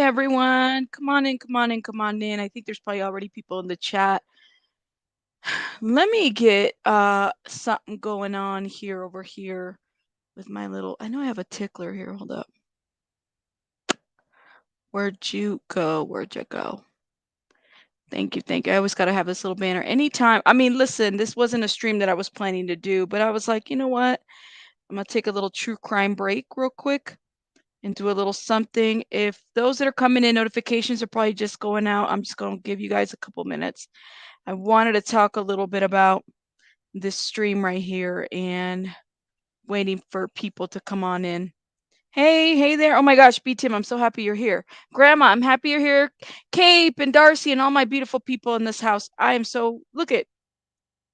everyone. Come on in, come on in, come on in. I think there's probably already people in the chat. Let me get something going on here over here with my little I know I have a tickler here. Hold up. Where'd you go? Where'd you go? Thank you, thank you. I always gotta have this little banner. Anytime. I mean, listen, this wasn't a stream that I was planning to do, but I was like, you know what? I'm gonna take a little true crime break real quick and do a little something. If those that are coming in, notifications are probably just going out. I'm just gonna give you guys a couple minutes. I wanted to talk a little bit about this stream right here and waiting for people to come on in. Hey there. Oh my gosh, B Tim, I'm so happy you're here. Grandma, I'm happy you're here. Cape and Darcy and all my beautiful people in this house. I am so look at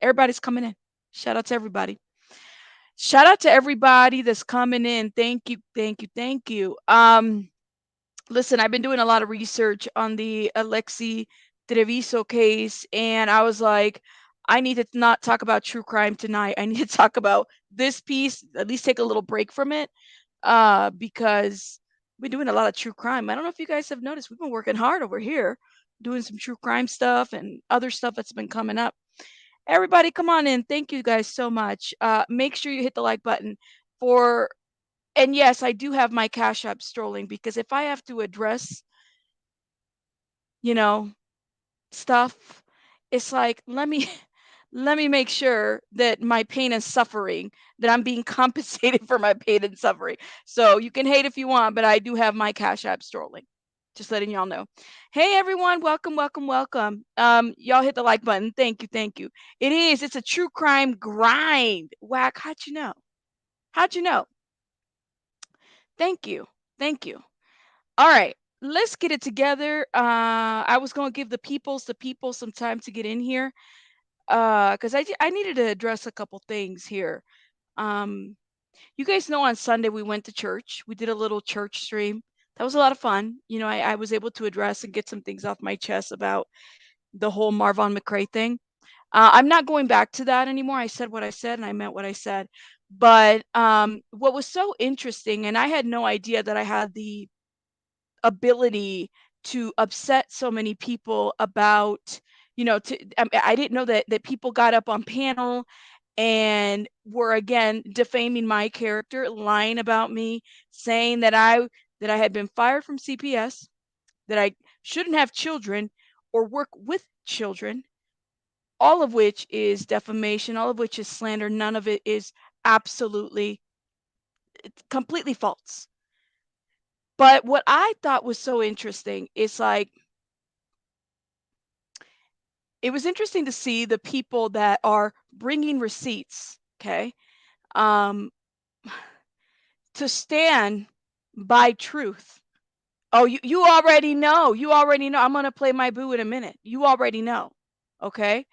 everybody's coming in. Shout out to everybody. Shout out to everybody that's coming in. Thank you, thank you, thank you. Listen, I've been doing a lot of research on the Alexi Treviso case, and I was like, I need to not talk about true crime tonight. I need to talk about this piece, at least take a little break from it, because we've been doing a lot of true crime. I don't know if you guys have noticed, we've been working hard over here, doing some true crime stuff and other stuff that's been coming up. Everybody, come on in. Thank you guys so much. Make sure you hit the like button for and yes, I do have my Cash App strolling because if I have to address, you know, stuff, it's like let me make sure that my pain and suffering, that I'm being compensated for my pain and suffering. So you can hate if you want, but I do have my Cash App strolling. Just letting y'all know. Hey everyone, welcome, welcome, welcome. Y'all hit the like button. Thank you, thank you. It's a true crime grind. Whack, how'd you know? How'd you know? Thank you. Thank you. All right, let's get it together. I was going to give the people some time to get in here because I needed to address a couple things here. Um, you guys know on Sunday we went to church. We did a little church stream. That was a lot of fun. You know, I was able to address and get some things off my chest about the whole Marvon McRae thing. I'm not going back to that anymore. I said what I said and I meant what I said. But what was so interesting, and I had no idea that I had the ability to upset so many people about I didn't know that people got up on panel and were again defaming my character, lying about me, saying that I had been fired from CPS, that I shouldn't have children or work with children, all of which is defamation, all of which is slander. None of it is absolutely completely false. But what I thought was so interesting is like it was interesting to see the people that are bringing receipts, okay, um, to stand by truth. Oh, you already know. You already know. I'm gonna play my boo in a minute. You already know, okay?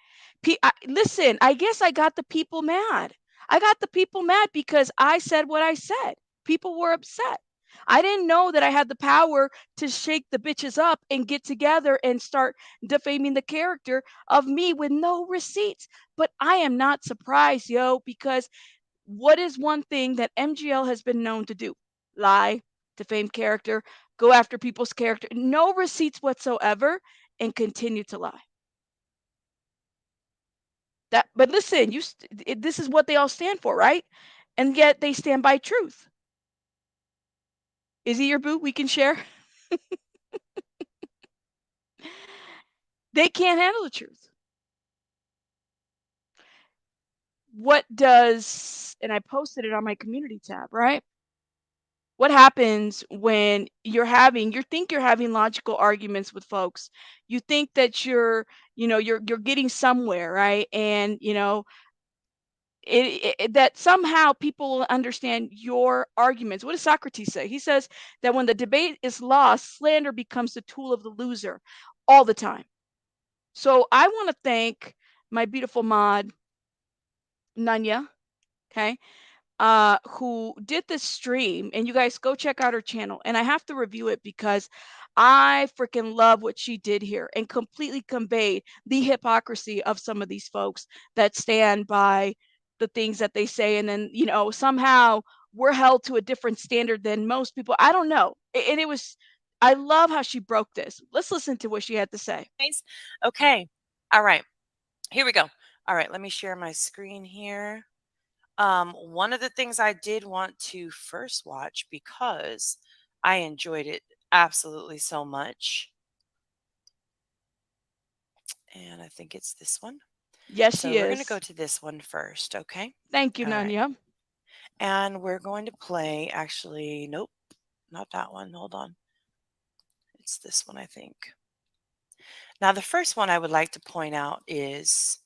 Listen, I guess I got the people mad. I got the people mad because I said what I said. People were upset. I didn't know that I had the power to shake the bitches up and get together and start defaming the character of me with no receipts. But I am not surprised, yo, because what is one thing that MGL has been known to do? Lie, defame character, go after people's character, no receipts whatsoever, and continue to lie. But listen, this is what they all stand for, right? And yet they stand by truth. Is he your boo? We can share. They can't handle the truth. What does, and I posted it on my community tab, right? What happens when you think you're having logical arguments with folks. You think that you're getting somewhere, right? And that somehow people will understand your arguments. What does Socrates say? He says that when the debate is lost, slander becomes the tool of the loser all the time. So I want to thank my beautiful mod, Nanya, okay, who did this stream. And you guys go check out her channel. And I have to review it because I freaking love what she did here and completely conveyed the hypocrisy of some of these folks that stand by the things that they say. And then, somehow we're held to a different standard than most people. I don't know. And it was I love how she broke this. Let's listen to what she had to say. Okay. All right. Here we go. All right. Let me share my screen here. One of the things I did want to first watch because I enjoyed it absolutely so much. And I think it's this one. Yes, So she we're going to go is. to this one first. Okay. Thank you, All right. Nanya. And we're going to play, actually, nope, not that one. Hold on. It's this one, I think. Now, the first one I would like to point out is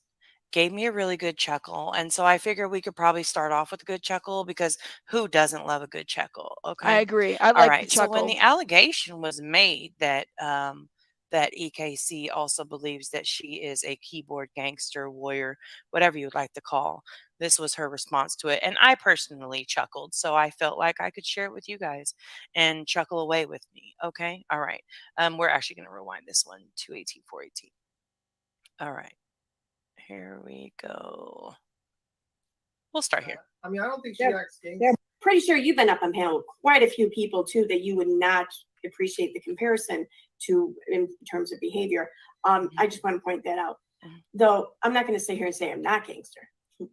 gave me a really good chuckle. And so I figure we could probably start off with a good chuckle because who doesn't love a good chuckle? I Okay. agree. I All like the right. So when chuckle. the allegation was made that that EKC also believes that she is a keyboard gangster, warrior, whatever you would like to call, this was her response to it. And I personally chuckled. So I felt like I could share it with you guys and chuckle away with me. Okay. All right. We're actually going to rewind this one to 18418. All right. Here we go. We'll start here. I mean, I don't think she They're- acts gangster. they're pretty sure you've been up on panel with quite a few people too that you would not appreciate the comparison to in terms of behavior. I just want to point that out. Though I'm not going to sit here and say I'm not gangster. My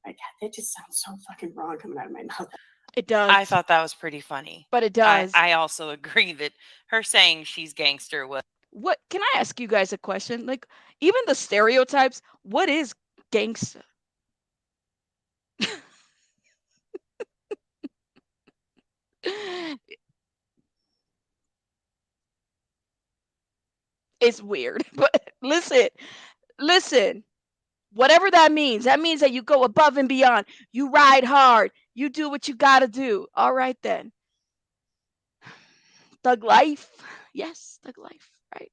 God, that just sounds so fucking wrong coming out of my mouth. It does. I thought that was pretty funny. But it does. I also agree that her saying she's gangster was What can I ask you guys a question? Like, even the stereotypes, what is gangsta? It's weird. But listen. Whatever that means that you go above and beyond. You ride hard. You do what you gotta do. All right then. Thug life. Yes, thug life. Right.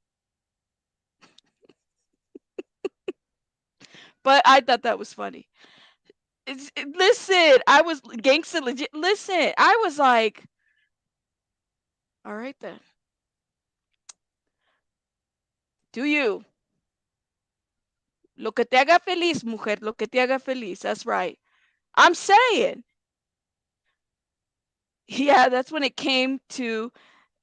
But I thought that was funny. Listen, I was gangster legit. Listen, I was like, all right then. Do you? Lo que te haga feliz, mujer. Lo que te haga feliz. That's right. I'm saying. Yeah, that's when it came to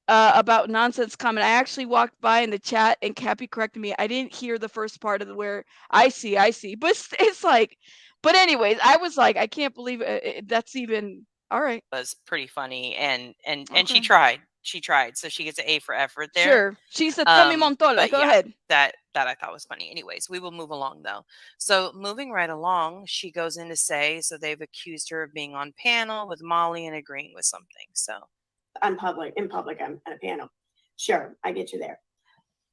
about nonsense comment. I actually walked by in the chat and Cappy corrected me. I didn't hear the first part of the where I see, but it's like, but anyways, I was like, I can't believe that's even all right. pretty funny, and she Okay. tried. She tried, so she gets an A for effort there. Sure, she's a Tommy Montola. But Go yeah, ahead. that I thought was funny. Anyways, we will move along though. So moving right along, she goes in to say, so they've accused her of being on panel with Molly and agreeing with something. So in public, I'm on a panel. Sure, I get you there.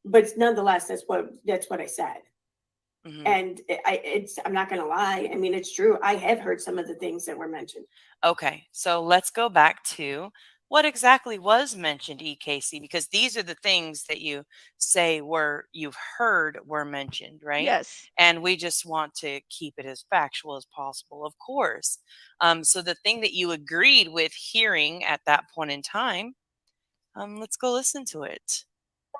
But nonetheless, that's what I said. And I'm not going to lie. I mean, it's true. I have heard some of the things that were mentioned. Okay, so let's go back to what exactly was mentioned, EKC, because these are the things that you say you've heard were mentioned, right? Yes. And we just want to keep it as factual as possible, of course. So the thing that you agreed with hearing at that point in time, let's go listen to it.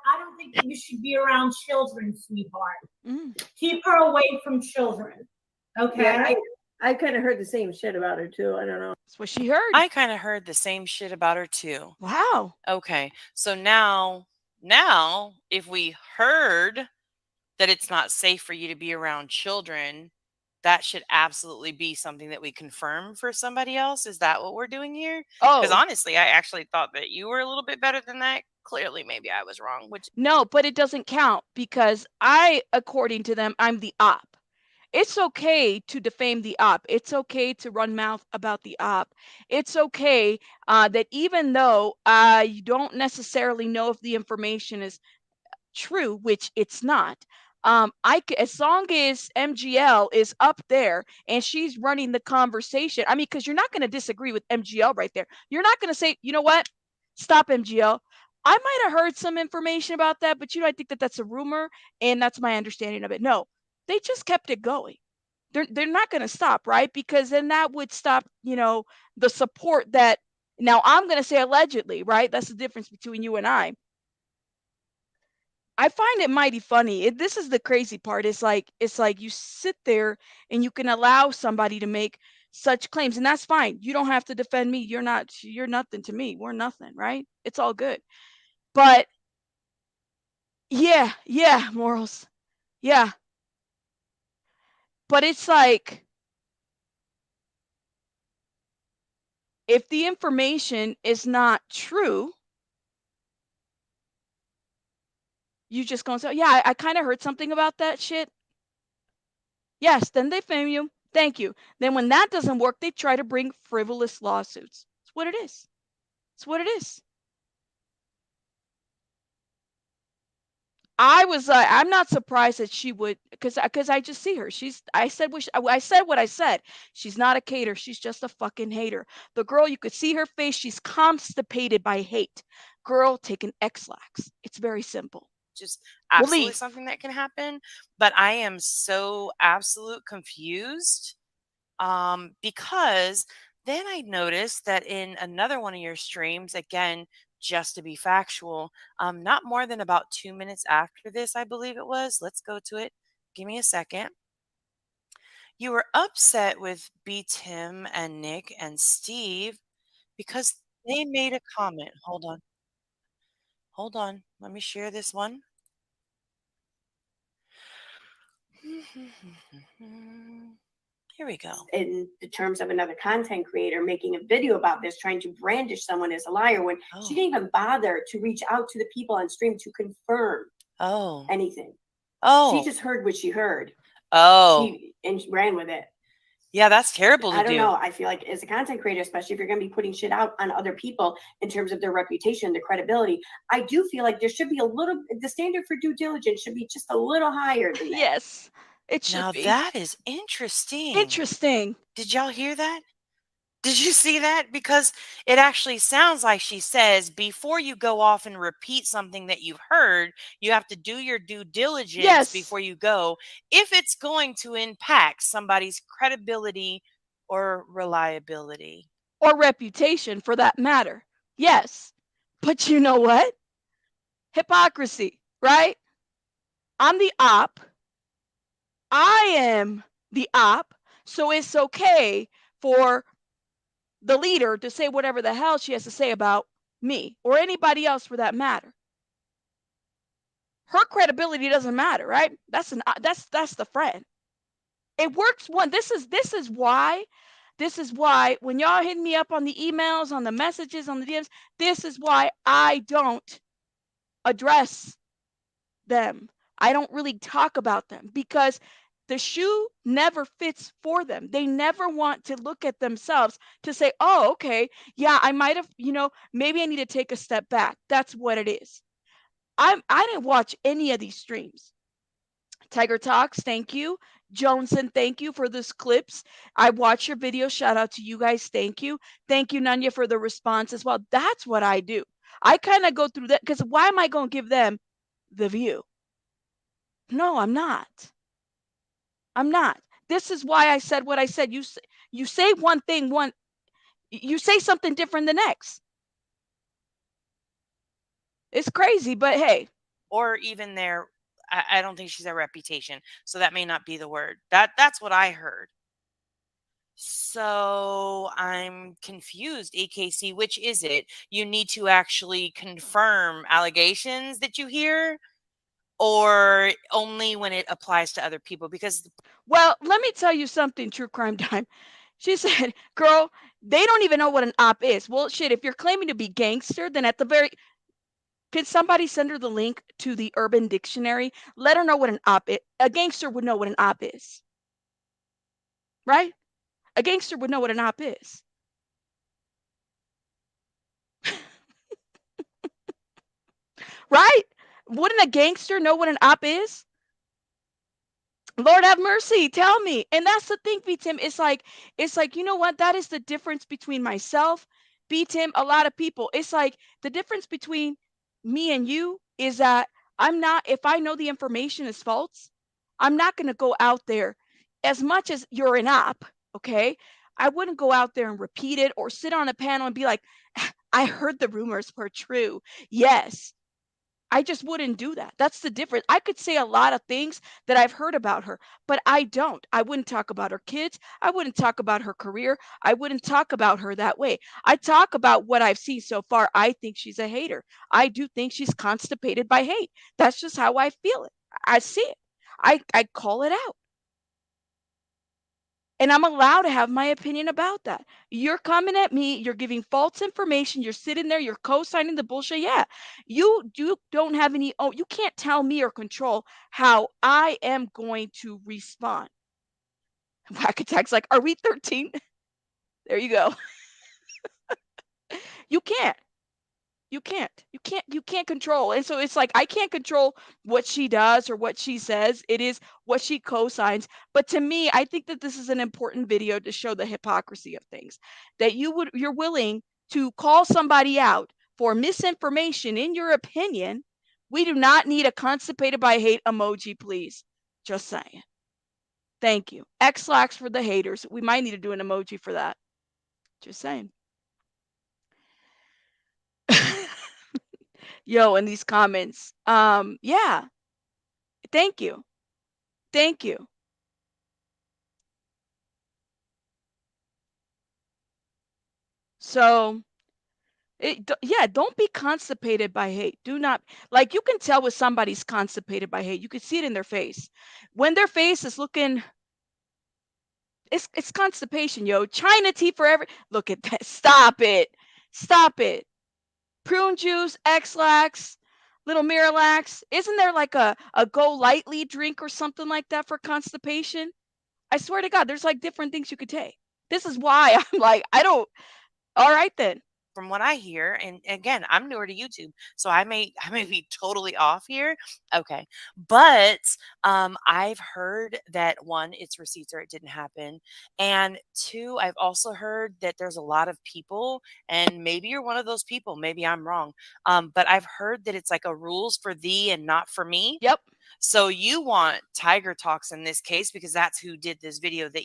I don't think you should be around children, sweetheart. Mm. Keep her away from children. Okay. Yeah, I kind of heard the same shit about her too. I don't know. That's what she heard. I kind of heard the same shit about her too. Wow. Okay. So now if we heard that it's not safe for you to be around children, that should absolutely be something that we confirm for somebody else. Is that what we're doing here? Because honestly, I actually thought that you were a little bit better than that. Clearly, maybe I was wrong. No, but it doesn't count because according to them, I'm the op. It's okay to defame the op. It's okay to run mouth about the op. It's okay that even though you don't necessarily know if the information is true, which it's not. As long as MGL is up there and she's running the conversation, I mean, because you're not going to disagree with MGL right there. You're not going to say, you know what? Stop, MGL. I might have heard some information about that, but I think that that's a rumor, and that's my understanding of it. No, they just kept it going. They're not going to stop, right? Because then that would stop, the support that. Now I'm going to say allegedly, right? That's the difference between you and I find it mighty funny. This is the crazy part. It's like you sit there and you can allow somebody to make such claims, and that's fine. You don't have to defend me. You're nothing to me. We're nothing, right? It's all good. But yeah, morals. Yeah. But it's like, if the information is not true, you just gonna say, yeah, I kind of heard something about that shit. Yes, then they fame you. Thank you. Then when that doesn't work, they try to bring frivolous lawsuits. It's what it is. It's what it is. I'm not surprised that she would, because I just see her. I said what I said. She's not a cater. She's just a fucking hater. The girl, you could see her face. She's constipated by hate. Girl, take an X-Lax. It's very simple. Just absolutely Relief. something that can happen. But I am so absolute confused because then I noticed that in another one of your streams, again, just to be factual, not more than about 2 minutes after this, I believe it was. Let's go to it. Give me a second. You were upset with B. Tim and Nick and Steve because they made a comment. Hold on. Hold on. Let me share this one. Here we go. In the terms of another content creator making a video about this, trying to brandish someone as a liar when she didn't even bother to reach out to the people on stream to confirm anything. She just heard what she heard. And she ran with it. Yeah, that's terrible to do. I don't know. I feel like as a content creator, especially if you're going to be putting shit out on other people in terms of their reputation, their credibility, I do feel like there should be the standard for due diligence should be just a little higher than that. Yes, it should be. Now that is interesting. Interesting. Did y'all hear that? Did you see that? Because it actually sounds like she says before you go off and repeat something that you've heard, you have to do your due diligence before you go, if it's going to impact somebody's credibility or reliability. Or reputation, for that matter. Yes. But you know what? Hypocrisy, right? I'm the op. I am the op. So it's okay for the leader to say whatever the hell she has to say about me or anybody else for that matter. Her credibility doesn't matter, right? That's the friend. It works one. This is why when y'all hit me up on the emails, on the messages, on the DMs, this is why I don't address them. I don't really talk about them, because the shoe never fits for them. They never want to look at themselves to say, oh, okay, yeah, I might have, maybe I need to take a step back. That's what it is. I didn't watch any of these streams. Tiger Talks, thank you. Johnson, thank you for those clips. I watch your video. Shout out to you guys. Thank you. Thank you, Nanya, for the response as well. That's what I do. I kind of go through that, because why am I going to give them the view? No, I'm not. I'm not. This is why I said what I said. You say one thing, you say something different the next. It's crazy, but hey. Or even their, I don't think she's a reputation, so that may not be the word. That's what I heard. So I'm confused, AKC. Which is it? You need to actually confirm allegations that you hear, or only when it applies to other people? Because, well, let me tell you something, True Crime Time. She said, girl, they don't even know what an op is. Well, shit, if you're claiming to be gangster, then at the very... Can somebody send her the link to the Urban Dictionary? Let her know what an op is. A gangster would know what an op is. Right? A gangster would know what an op is. Right? Wouldn't a gangster know what an op is? Lord have mercy, tell me. And that's the thing, B. Tim. It's like, you know what? That is the difference between myself, B. Tim, a lot of people. It's like the difference between me and you is that I'm not, if I know the information is false, I'm not going to go out there, as much as you're an op, okay? I wouldn't go out there and repeat it or sit on a panel and be like, I heard the rumors were true. Yes. I just wouldn't do that. That's the difference. I could say a lot of things that I've heard about her, but I don't. I wouldn't talk about her kids. I wouldn't talk about her career. I wouldn't talk about her that way. I talk about what I've seen so far. I think she's a hater. I do think she's constipated by hate. That's just how I feel it. I see it. I call it out. And I'm allowed to have my opinion about that. You're coming at me, you're giving false information, you're sitting there, you're co-signing the bullshit. Yeah. You don't have any, oh, you can't tell me or control how I am going to respond. Whack Attack's like, are we 13? There you go. You can't. You can't control. And so it's like I can't control what she does or what she says. It is what she co-signs. But to me, I think that this is an important video to show the hypocrisy of things. That you're willing to call somebody out for misinformation in your opinion. We do not need a constipated by hate emoji, please. Just saying. Thank you. X-lax for the haters. We might need to do an emoji for that. Just saying. Yo, in these comments. Yeah. Thank you. Thank you. So, yeah, don't be constipated by hate. Do not, like, you can tell when somebody's constipated by hate. You can see it in their face. When their face is looking, it's constipation, yo. China tea forever. Look at that. Stop it. Stop it. Prune juice, X-Lax, little Miralax. Isn't there like a Go Lightly drink or something like that for constipation? I swear to God, there's like different things you could take. This is why I'm like, I don't. All right then. From what I hear, and again, I'm newer to YouTube, so I may be totally off here. Okay. But I've heard that one, it's receipts or it didn't happen. And two, I've also heard that there's a lot of people, and maybe you're one of those people, maybe I'm wrong. But I've heard that it's like a rules for thee and not for me. Yep. So you want Tiger Talks in this case, because that's who did this video that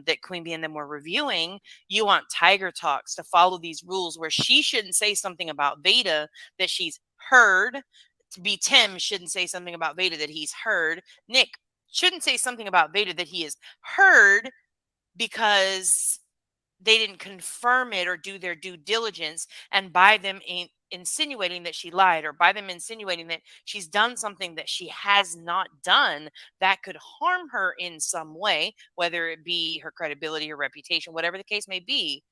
that Queen Bee and them were reviewing. You want Tiger Talks to follow these rules where she shouldn't say something about Veda that she's heard. To be Tim shouldn't say something about Veda that he's heard. Nick shouldn't say something about Veda that he has heard because they didn't confirm it or do their due diligence, and by them insinuating that she lied, or by them insinuating that she's done something that she has not done that could harm her in some way, whether it be her credibility or reputation, whatever the case may be.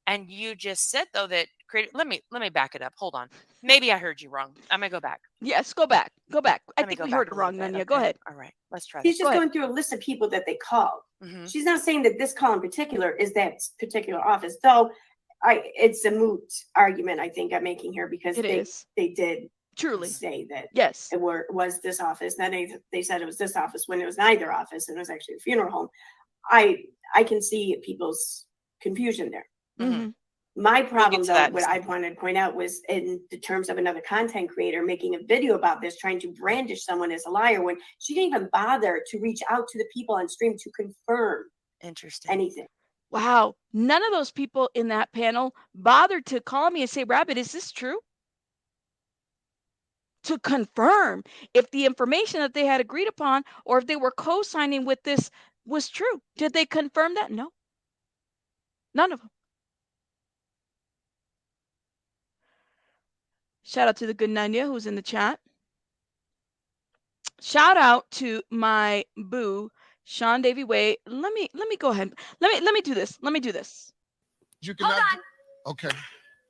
And you just said though that let me back it up. Hold on. Maybe I heard you wrong. I'm gonna go back. Yes, go back. Go back. I think we heard it wrong, Nanya. Go ahead. All right, let's try She's this. just going through a list of people that they called. She's not saying that this call in particular is that particular office, though. It's a moot argument I think I'm making here, because they did truly say that yes, it was this office. Then they said it was this office when it was neither office, and it was actually a funeral home. I can see people's confusion there. Mm-hmm. My problem, though, what I wanted to point out was in the terms of another content creator making a video about this, trying to brandish someone as a liar when she didn't even bother to reach out to the people on stream to confirm anything. Wow. None of those people in that panel bothered to call me and say, Rabbit, is this true? To confirm if the information that they had agreed upon or if they were co-signing with this was true. Did they confirm that? No. None of them. Shout out to the good Nanya who's in the chat. Shout out to my boo, Sean Davy Way. Let me go ahead. Let me do this. Let me do this. You can Hold on. Okay.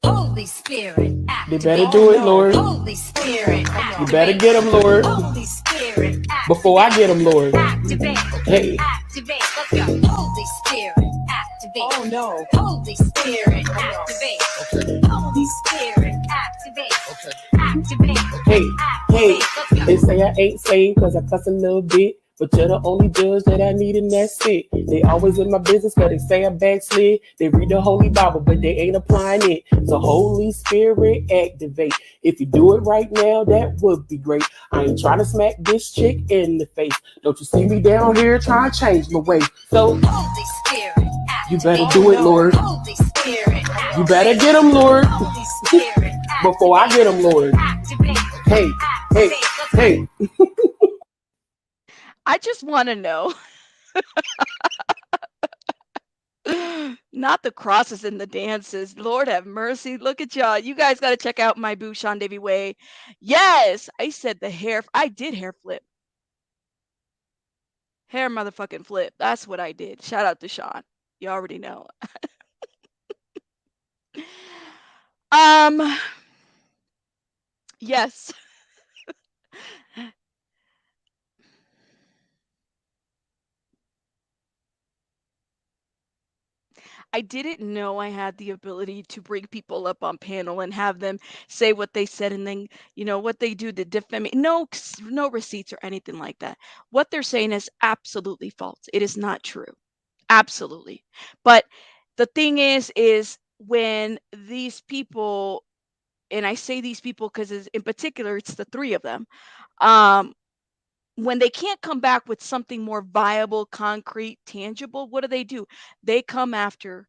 Holy Spirit, they better do it, Lord. Holy Spirit, you better get them, Lord. Holy Spirit, before I get them, Lord. Activate. Hey. Activate. Let's go. Holy Spirit, activate. Oh no. Holy Spirit, activate. Okay. Holy Spirit, activate. Okay. Activate. Hey, hey. Let's go. They say I ain't saved because I cuss a little bit. But you're the only judge that I need, and that's it. They always in my business, but they say I backslid. They read the Holy Bible, but they ain't applying it. So Holy Spirit, activate. If you do it right now, that would be great. I ain't trying to smack this chick in the face. Don't you see me down here trying to change my way? So Holy Spirit, activate. You better do it, Lord. Holy Spirit, you better get them, Lord. Holy Spirit, before I get them, Lord. activate. hey, hey, hey. I just want to know. Not the crosses and the dances. Lord have mercy. Look at y'all. You guys got to check out my boo, Sean Davy Way. Yes, I said the hair. I did hair flip. Hair motherfucking flip. That's what I did. Shout out to Sean. You already know. Um, yes. I didn't know I had the ability to bring people up on panel and have them say what they said and then, what they do to defend me. No, no receipts or anything like that. What they're saying is absolutely false. It is not true. Absolutely. But the thing is when these people, and I say these people because in particular, it's the three of them. Um, when they can't come back with something more viable, concrete, tangible, what do? They come after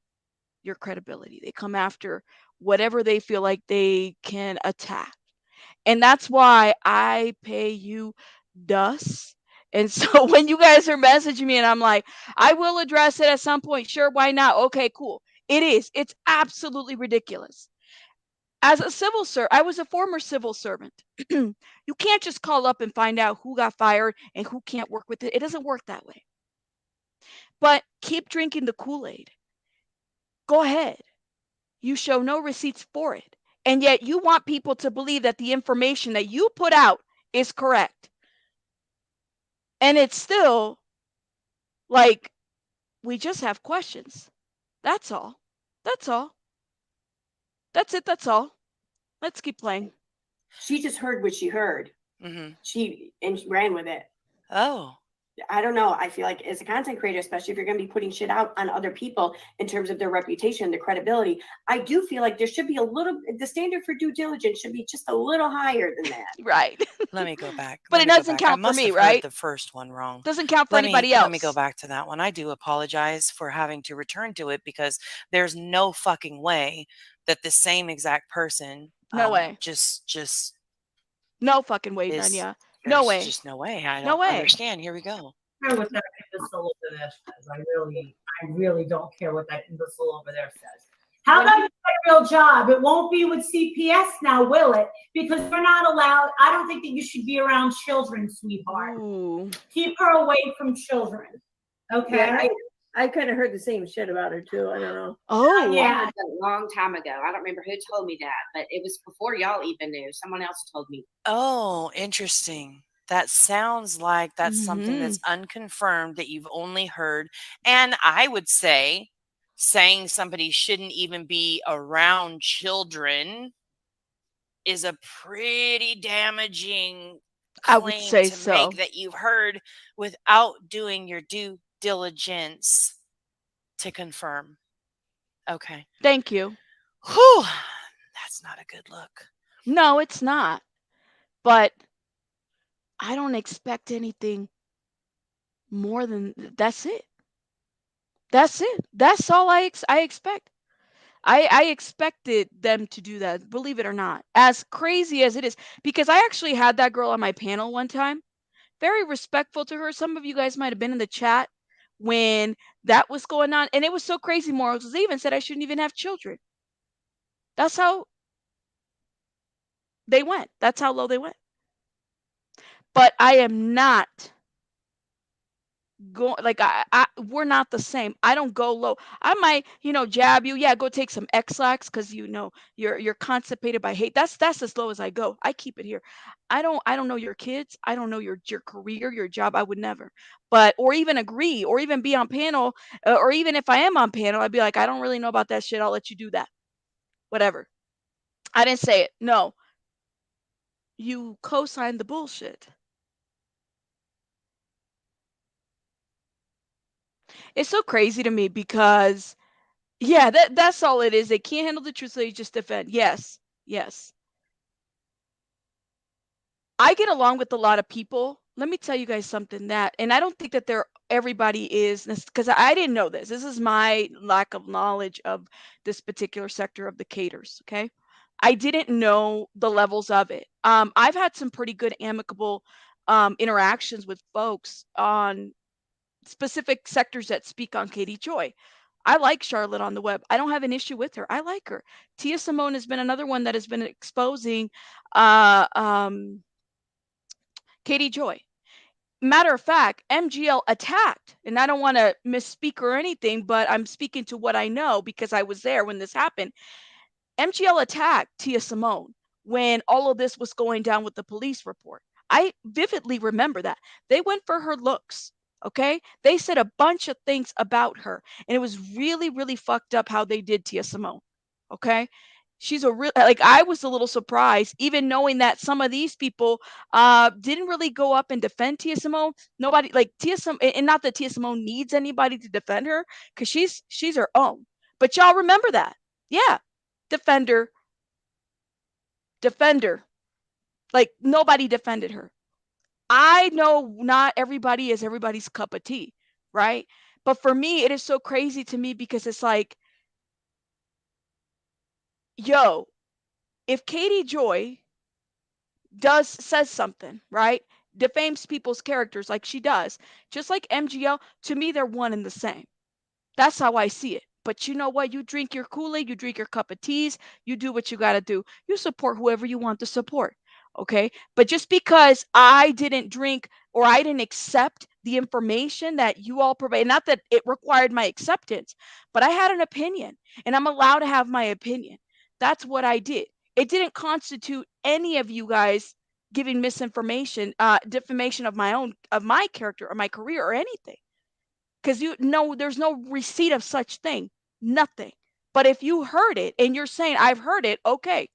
your credibility. They come after whatever they feel like they can attack. And that's why I pay you dust. And so when you guys are messaging me and I'm like, I will address it at some point. Sure, why not? Okay, cool. It is. It's absolutely ridiculous. As a civil servant, I was a former civil servant. You can't just call up and find out who got fired and who can't work with it. It doesn't work that way. But keep drinking the Kool-Aid. Go ahead. You show no receipts for it. And yet you want people to believe that the information that you put out is correct. And it's still like, we just have questions. That's all. That's all. That's it. That's all. Let's keep playing. She just heard what she heard. Mm-hmm. She ran with it. Oh. I don't know. I feel like as a content creator, especially if you're going to be putting shit out on other people in terms of their reputation, their credibility, I do feel like there should be the standard for due diligence should be just a little higher than that. Right. Let me go back. But it doesn't count for me, right? The first one wrong. Doesn't count for anybody else. Let me go back to that one. I do apologize for having to return to it because there's no fucking way that the same exact person. No way. Just. No fucking way, Danya. No way. Just no way. I No don't way. understand. Here we go. I care what that imbecile over there says. I really don't care what that imbecile over there says. How about you get a real job? It won't be with CPS now, will it? Because we're not allowed. I don't think that you should be around children, sweetheart. Ooh. Keep her away from children. Okay. Yeah, I kind of heard the same shit about her too. I don't know. Oh yeah. A long time ago. I don't remember who told me that, but it was before y'all even knew. Someone else told me. Oh, interesting. That sounds like that's something that's Mm-hmm. unconfirmed that you've only heard. And I would say saying somebody shouldn't even be around children is a pretty damaging I would claim say to so. make that you've heard without doing your due diligence to confirm. Okay. Thank you. Whew. That's not a good look. No, it's not. But I don't expect anything more than that's it. That's it. That's all I expect. I expected them to do that, believe it or not. As crazy as it is, because I actually had that girl on my panel one time. Very respectful to her. Some of you guys might have been in the chat when that was going on, and it was so crazy. Morals they even said I shouldn't even have children. That's how they went. That's how low they went. But I am not go like we're not the same. I don't go low. I might, jab you. Yeah, go take some X-Lax because you're constipated by hate. That's as low as I go. I keep it here. I don't know your kids. I don't know your career, your job. I would never. But or even agree or even be on panel or even if I am on panel, I'd be like, I don't really know about that shit. I'll let you do that. Whatever. I didn't say it. No. You co-signed the bullshit. It's so crazy to me because yeah, that's all it is. They can't handle the truth, so they just defend. Yes. Yes. I get along with a lot of people. Let me tell you guys something and I don't think that everybody is because I didn't know this. This is my lack of knowledge of this particular sector of the caters, okay? I didn't know the levels of it. I've had some pretty good amicable interactions with folks on specific sectors that speak on Katie Joy. I like Charlotte on the web. I don't have an issue with her. I like her. Tia Simone has been another one that has been exposing uh, um, Katie Joy. Matter of fact, MGL attacked, and I don't want to misspeak or anything, but I'm speaking to what I know because I was there when this happened. MGL attacked Tia Simone when all of this was going down with the police report. I vividly remember that. They went for her looks. Okay. They said a bunch of things about her, and it was really, really fucked up how they did Tia Simone. Okay. She's a real, like, I was a little surprised, even knowing that some of these people didn't really go up and defend Tia Simone. Nobody, like Tia Simone, and not that Tia Simone needs anybody to defend her, because she's her own. But y'all remember that. Yeah. Defender, defender. Like, nobody defended her. I know not everybody is everybody's cup of tea, right? But for me, it is so crazy to me because it's like, yo, if Katie Joy says something, right? Defames people's characters like she does, just like MGL, to me, they're one and the same. That's how I see it. But you know what? You drink your Kool-Aid, you drink your cup of teas, you do what you got to do. You support whoever you want to support. Okay. But just because I didn't drink or I didn't accept the information that you all provide, not that it required my acceptance, but I had an opinion and I'm allowed to have my opinion. That's what I did. It didn't constitute any of you guys giving misinformation, defamation of my character or my career or anything. Because you know there's no receipt of such thing, nothing. But if you heard it and you're saying I've heard it, okay,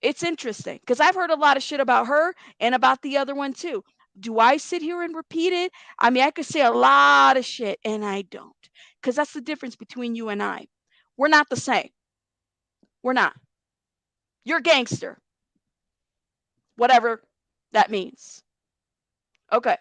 it's interesting because I've heard a lot of shit about her and about the other one too. Do I sit here and repeat it? I mean, I could say a lot of shit and I don't, because that's the difference between you and I. We're not the same. We're not. You're a gangster, whatever that means. Okay.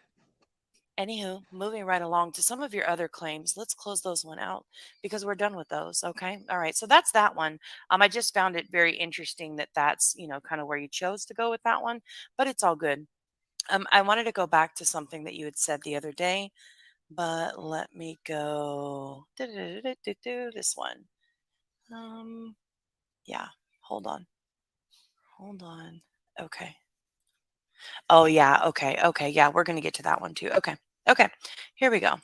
Anywho, moving right along to some of your other claims. Let's close those one out because we're done with those. Okay. All right. So that's that one. I just found it very interesting that that's, kind of where you chose to go with that one, but it's all good. I wanted to go back to something that you had said the other day, but let me go. This one. Yeah. Hold on. Hold on. Okay. Oh, yeah. Okay. Okay. Yeah. We're going to get to that one too. Okay. Okay. Here we go.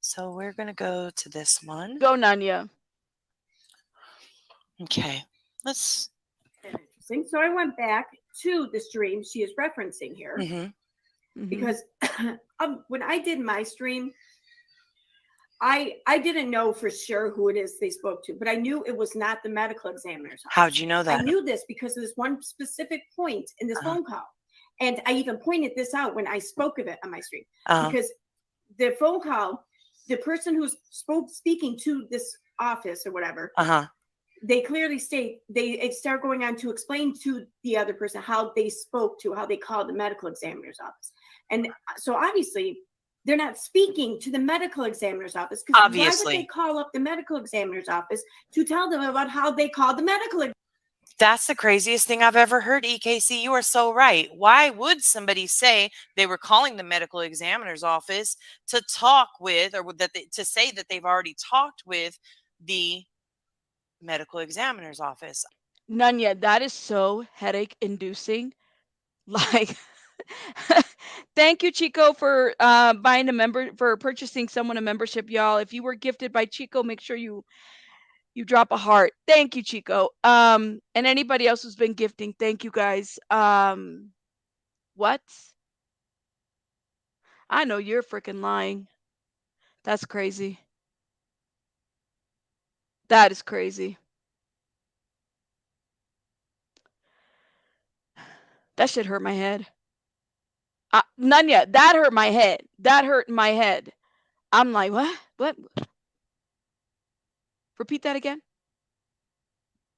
So we're going to go to this one. Go, Nanya. Okay. Let's. Interesting. So I went back to the stream she is referencing here because when I did my stream, I didn't know for sure who it is they spoke to, but I knew it was not the medical examiner's office. How'd you know that? I knew this because of this one specific point in this phone call. And I even pointed this out when I spoke of it on my stream because the phone call, the person who's speaking to this office or whatever, they clearly state, they start going on to explain to the other person how they called the medical examiner's office. And so obviously they're not speaking to the medical examiner's office, because why would they call up the medical examiner's office to tell them about how they called the medical? That's the craziest thing I've ever heard, EKC. You are so right. Why would somebody say they were calling the medical examiner's office to talk with, or to say that they've already talked with the medical examiner's office? None yet. That is so headache inducing. Like, thank you, Chico, for purchasing someone a membership, y'all. If you were gifted by Chico, make sure you drop a heart. Thank you, Chico. And anybody else who's been gifting, thank you guys. What? I know you're freaking lying. That's crazy. That is crazy. That shit hurt my head. None yet. That hurt my head. That hurt my head. I'm like, what? What? Repeat that again.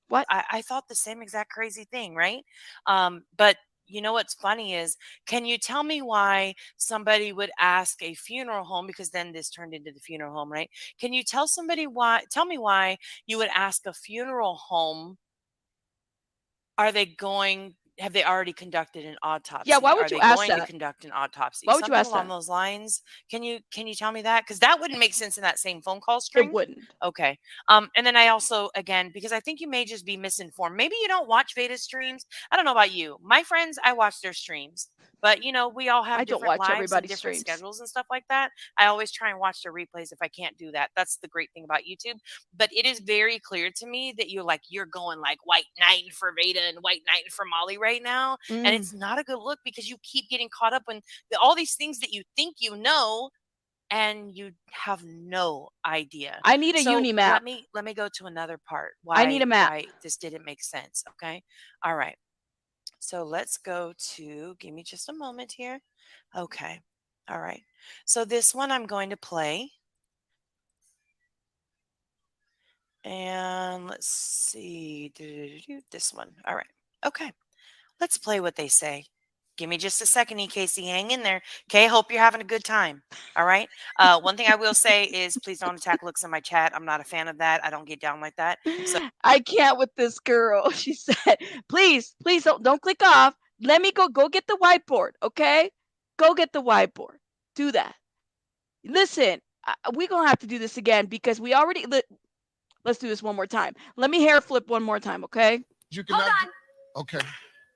What? I thought the same exact crazy thing, right? But you know what's funny is, can you tell me why somebody would ask a funeral home, because then this turned into the funeral home, right? Can you tell me why you would ask a funeral home Are they going? Have they already conducted an autopsy? Yeah, why would Are you they ask going to that? conduct an autopsy? Why would you Something ask along that? those lines. Can you tell me that? Because that wouldn't make sense in that same phone call It string. wouldn't. Okay. And then I also, again, because I think you may just be misinformed. Maybe you don't watch Veda streams. I don't know about you. My friends, I watch their streams. But we all I have don't different watch lives and everybody's different streams. schedules and stuff like that. I always try and watch the replays if I can't do that. That's the great thing about YouTube. But it is very clear to me that you're going like white knight for Veda and white knight for Molly right now. And Mm. it's not a good look because you keep getting caught up in all these things that you think you know and you have no idea. I need a So uni map. let me go to another part I need a map. why this didn't make sense. Okay. All right. So let's go to, give me just a moment here. Okay. All right. So this one I'm going to play. And let's see. This one. All right. Okay. Let's play what they say. Give me just a second, EKC. Hang in there. Okay. Hope you're having a good time. All right. One thing I will say is please don't attack looks in my chat. I'm not a fan of that. I don't get down like that. So I can't with this girl. She said, please don't click off. Let me go get the whiteboard, okay? Go get the whiteboard. Do that. Listen, we're going to have to do this again because we already let's do this one more time. Let me hair flip one more time, okay? You cannot. Okay.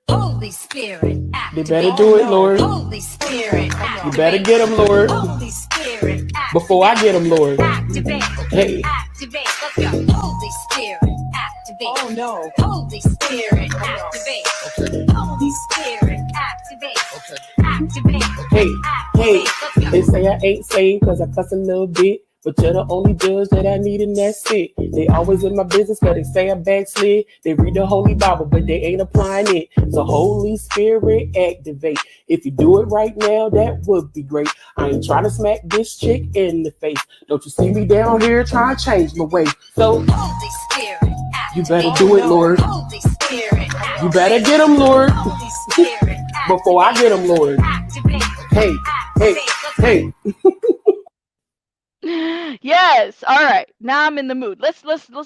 Holy Spirit, They activate. better do it, Lord. Holy Spirit, You activate. better get them, Lord. Holy Spirit, activate. Before I get them, Lord. Activate. Hey. Activate. Let's go. Holy Spirit, activate. Oh, no. Holy Spirit, activate. Okay. Holy Spirit, activate. Okay. Activate. Hey, hey. Let's go. They say I ain't saved because I cuss a little bit. But you're the only judge that I need, and that's it. They always in my business, but they say I backslid. They read the Holy Bible, but they ain't applying it. So Holy Spirit, activate. If you do it right now, that would be great. I ain't trying to smack this chick in the face. Don't you see me down here trying to change my way? So Holy Spirit, you activate. better do it, Lord. Holy Spirit, activate. You better get them, Lord. Holy Spirit, Before I get them, Lord. activate. Hey, hey, hey. Yes. All right. Now I'm in the mood. Let's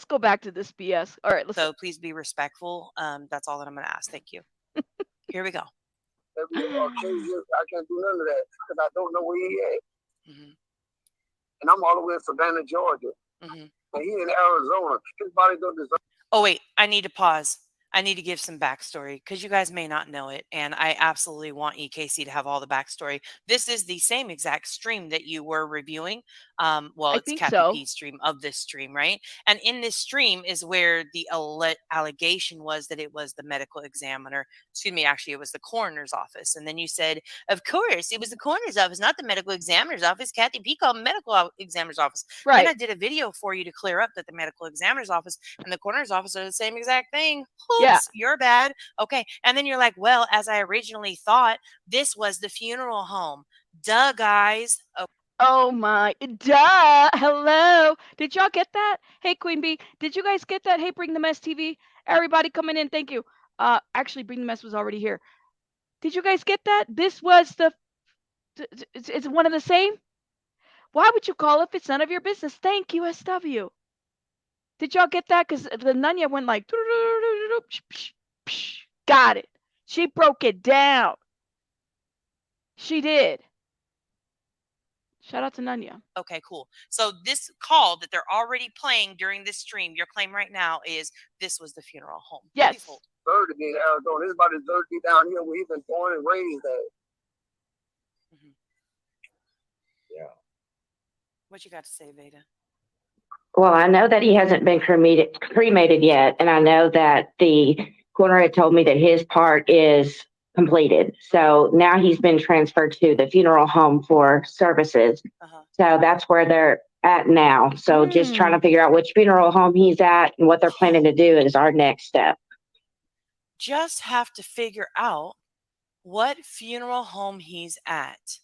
go back to this BS. All right, so please be respectful. That's all that I'm going to ask. Thank you. Here we go. I can't do none of that because I don't know where he at. Mm-hmm. And I'm all the way in Savannah, Georgia. Mm-hmm. And he in Arizona. His body don't deserve. Oh, wait, I need to pause. I need to give some backstory because you guys may not know it. And I absolutely want EKC to have all the backstory. This is the same exact stream that you were reviewing. Well, I it's think Kathy so. P's stream of this stream, right? And in this stream is where the allegation was that it was the medical examiner. Excuse me, actually, it was the coroner's office. And then you said, of course, it was the coroner's office, not the medical examiner's office. Kathy P called medical examiner's office. Right. Then I did a video for you to clear up that the medical examiner's office and the coroner's office are the same exact thing. Oops, Yeah. you're bad. Okay. And then you're like, well, as I originally thought, this was the funeral home. Duh, guys. Oh, Oh my, duh. Hello. Did y'all get that? Hey, Queen Bee, did you guys get that? Hey, Bring the Mess TV. Everybody coming in. Thank you. Actually, Bring the Mess was already here. Did you guys get that? This was it's one of the same. Why would you call if it's none of your business? Thank you, SW. Did y'all get that? Because the Nunya went like, got it. She broke it down. She did. Shout out to Nunya. okay, cool. So this call that they're already playing during this stream, your claim right now is this was the funeral home. Yes. Please hold. Third to be in Arizona. This is about his third be down here where he's been born and raised at. Mhm. Yeah. What you got to say, Veda? Well, I know that he hasn't been cremated yet, and I know that the coroner had told me that his part is completed. So now he's been transferred to the funeral home for services. Uh-huh. So that's where they're at now. So just trying to figure out which funeral home he's at and what they're planning to do is our next step. Just have to figure out what funeral home he's at.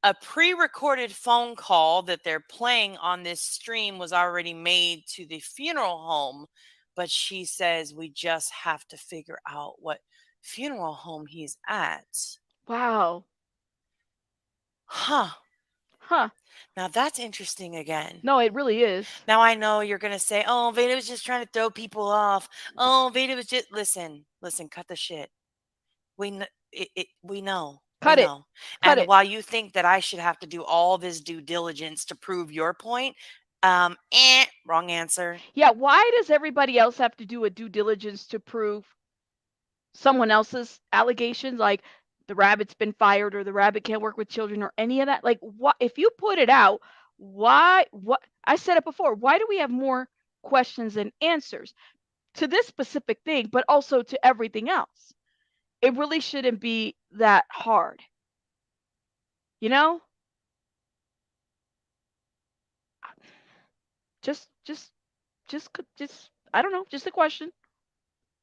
A pre-recorded phone call that they're playing on this stream was already made to the funeral home, but she says we just have to figure out what funeral home he's at. Wow. Huh. Huh. Now that's interesting again. No, it really is. Now I know you're gonna say, "Oh, Veda was just trying to throw people off. Oh, Veda was just listen, cut the shit. We know, we Cut it. know." Cut And it. while you think that I should have to do all this due diligence to prove your point, wrong answer. Yeah, why does everybody else have to do a due diligence to prove someone else's allegations, like the rabbit's been fired or the rabbit can't work with children or any of that? Like, what if you put it out? Why? What I said it before. Why do we have more questions than answers to this specific thing, but also to everything else? It really shouldn't be that hard, you know? Just, just, just. I don't know. Just a question.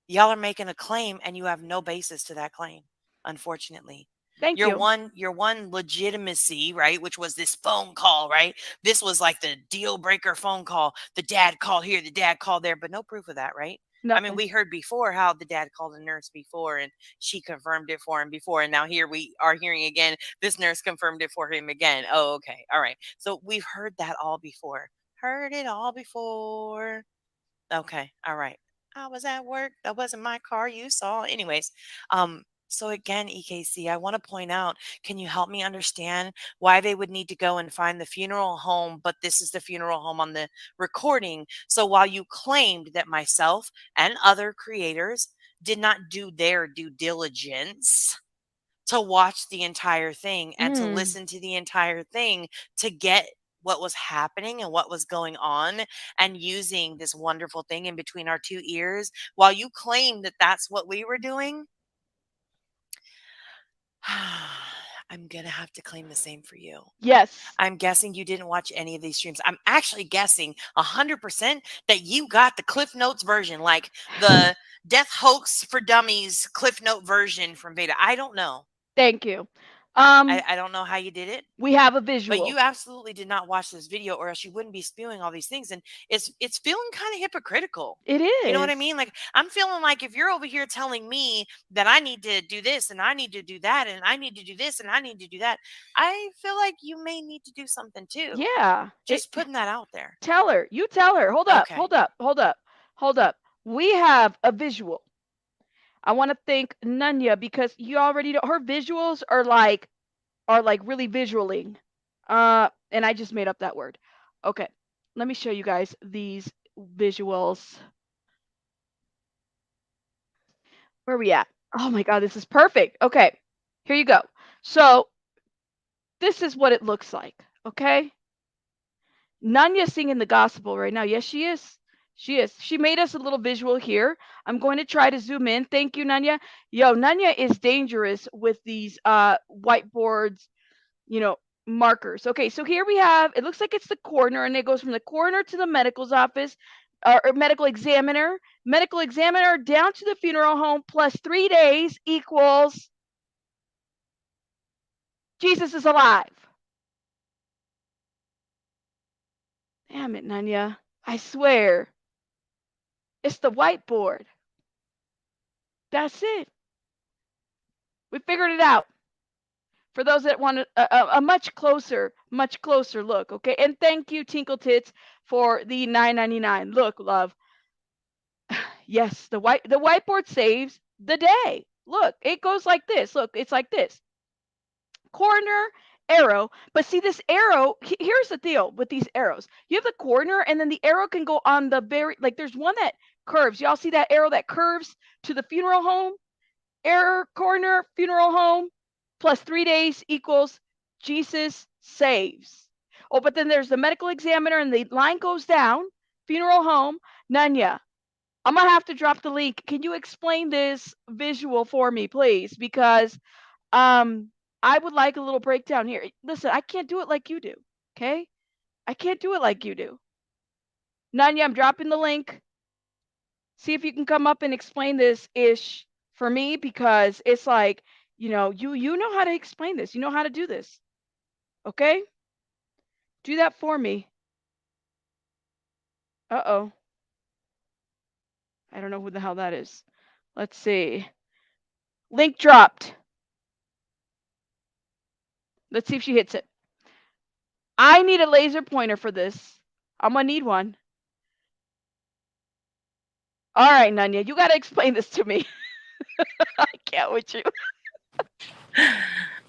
Y'all are making a claim and you have no basis to that claim, unfortunately. Thank you. Your one legitimacy, right, which was this phone call, right? This was like the deal breaker phone call. The dad called here, the dad called there, but no proof of that, right? I mean, Nothing. we heard before how the dad called a nurse before and she confirmed it for him before. And now here we are hearing again, this nurse confirmed it for him again. Oh, okay. All right. So we've heard that all before. Heard it all before. Okay. All right. I was at work. That wasn't my car. You saw. Anyways, so again, EKC, I want to point out, can you help me understand why they would need to go and find the funeral home, but this is the funeral home on the recording? So while you claimed that myself and other creators did not do their due diligence to watch the entire thing and to Mm. listen to the entire thing to get what was happening and what was going on and using this wonderful thing in between our two ears while you claim that that's what we were doing, I'm going to have to claim the same for you. Yes. I'm guessing you didn't watch any of these streams. I'm actually guessing 100% that you got the Cliff Notes version, like the Death Hoax for Dummies Cliff Note version from Veda. I don't know. Thank you. I don't know how you did it, We have a but visual. you absolutely did not watch this video or else you wouldn't be spewing all these things. And it's feeling kind of hypocritical. It is. You know what I mean? Like I'm feeling like if you're over here telling me that I need to do this and I need to do that and I need to do this and I need to do that, I feel like you may need to do something too. Yeah. Just putting that out there. Tell her. You tell her. Hold up. Okay. Hold up. Hold up. Hold up. We have a visual. I want to thank Nunya because you already know her visuals are like really visualing. And I just made up that word. Okay. Let me show you guys these visuals. Where are we at? Oh my god, this is perfect. Okay. Here you go. So, this is what it looks like, okay? Nanya's singing the gospel right now. Yes, she is. She is. She made us a little visual here. I'm going to try to zoom in. Thank you, Nanya. Yo, Nanya is dangerous with these whiteboards, you know, markers. Okay, so here we have, it looks like it's the coroner, and it goes from the coroner to the medical's office, or medical examiner down to the funeral home, plus 3 days equals Jesus is alive. Damn it, Nanya. I swear. It's the whiteboard. That's it. We figured it out. For those that want a much closer look, okay? And thank you, Tinkle Tits, for the $9.99. Look, love. Yes, the whiteboard saves the day. Look, it goes like this. Look, it's like this. Corner, arrow. But see this arrow, here's the deal with these arrows. You have the corner and then the arrow can go on the very, like there's one that curves. Y'all see that arrow that curves to the funeral home? Error, corner, funeral home, plus 3 days equals Jesus saves. Oh, but then there's the medical examiner and the line goes down, funeral home. Nanya, I'm going to have to drop the link. Can you explain this visual for me, please? Because I would like a little breakdown here. Listen, I can't do it like you do, okay? I can't do it like you do. Nanya, I'm dropping the link. See if you can come up and explain this ish for me, because it's like, you know how to explain this. You know how to do this. Okay? Do that for me. Uh-oh. I don't know who the hell that is. Let's see. Link dropped. Let's see if she hits it. I need a laser pointer for this. I'm gonna need one. All right, Nanya, you gotta explain this to me. I can't with you.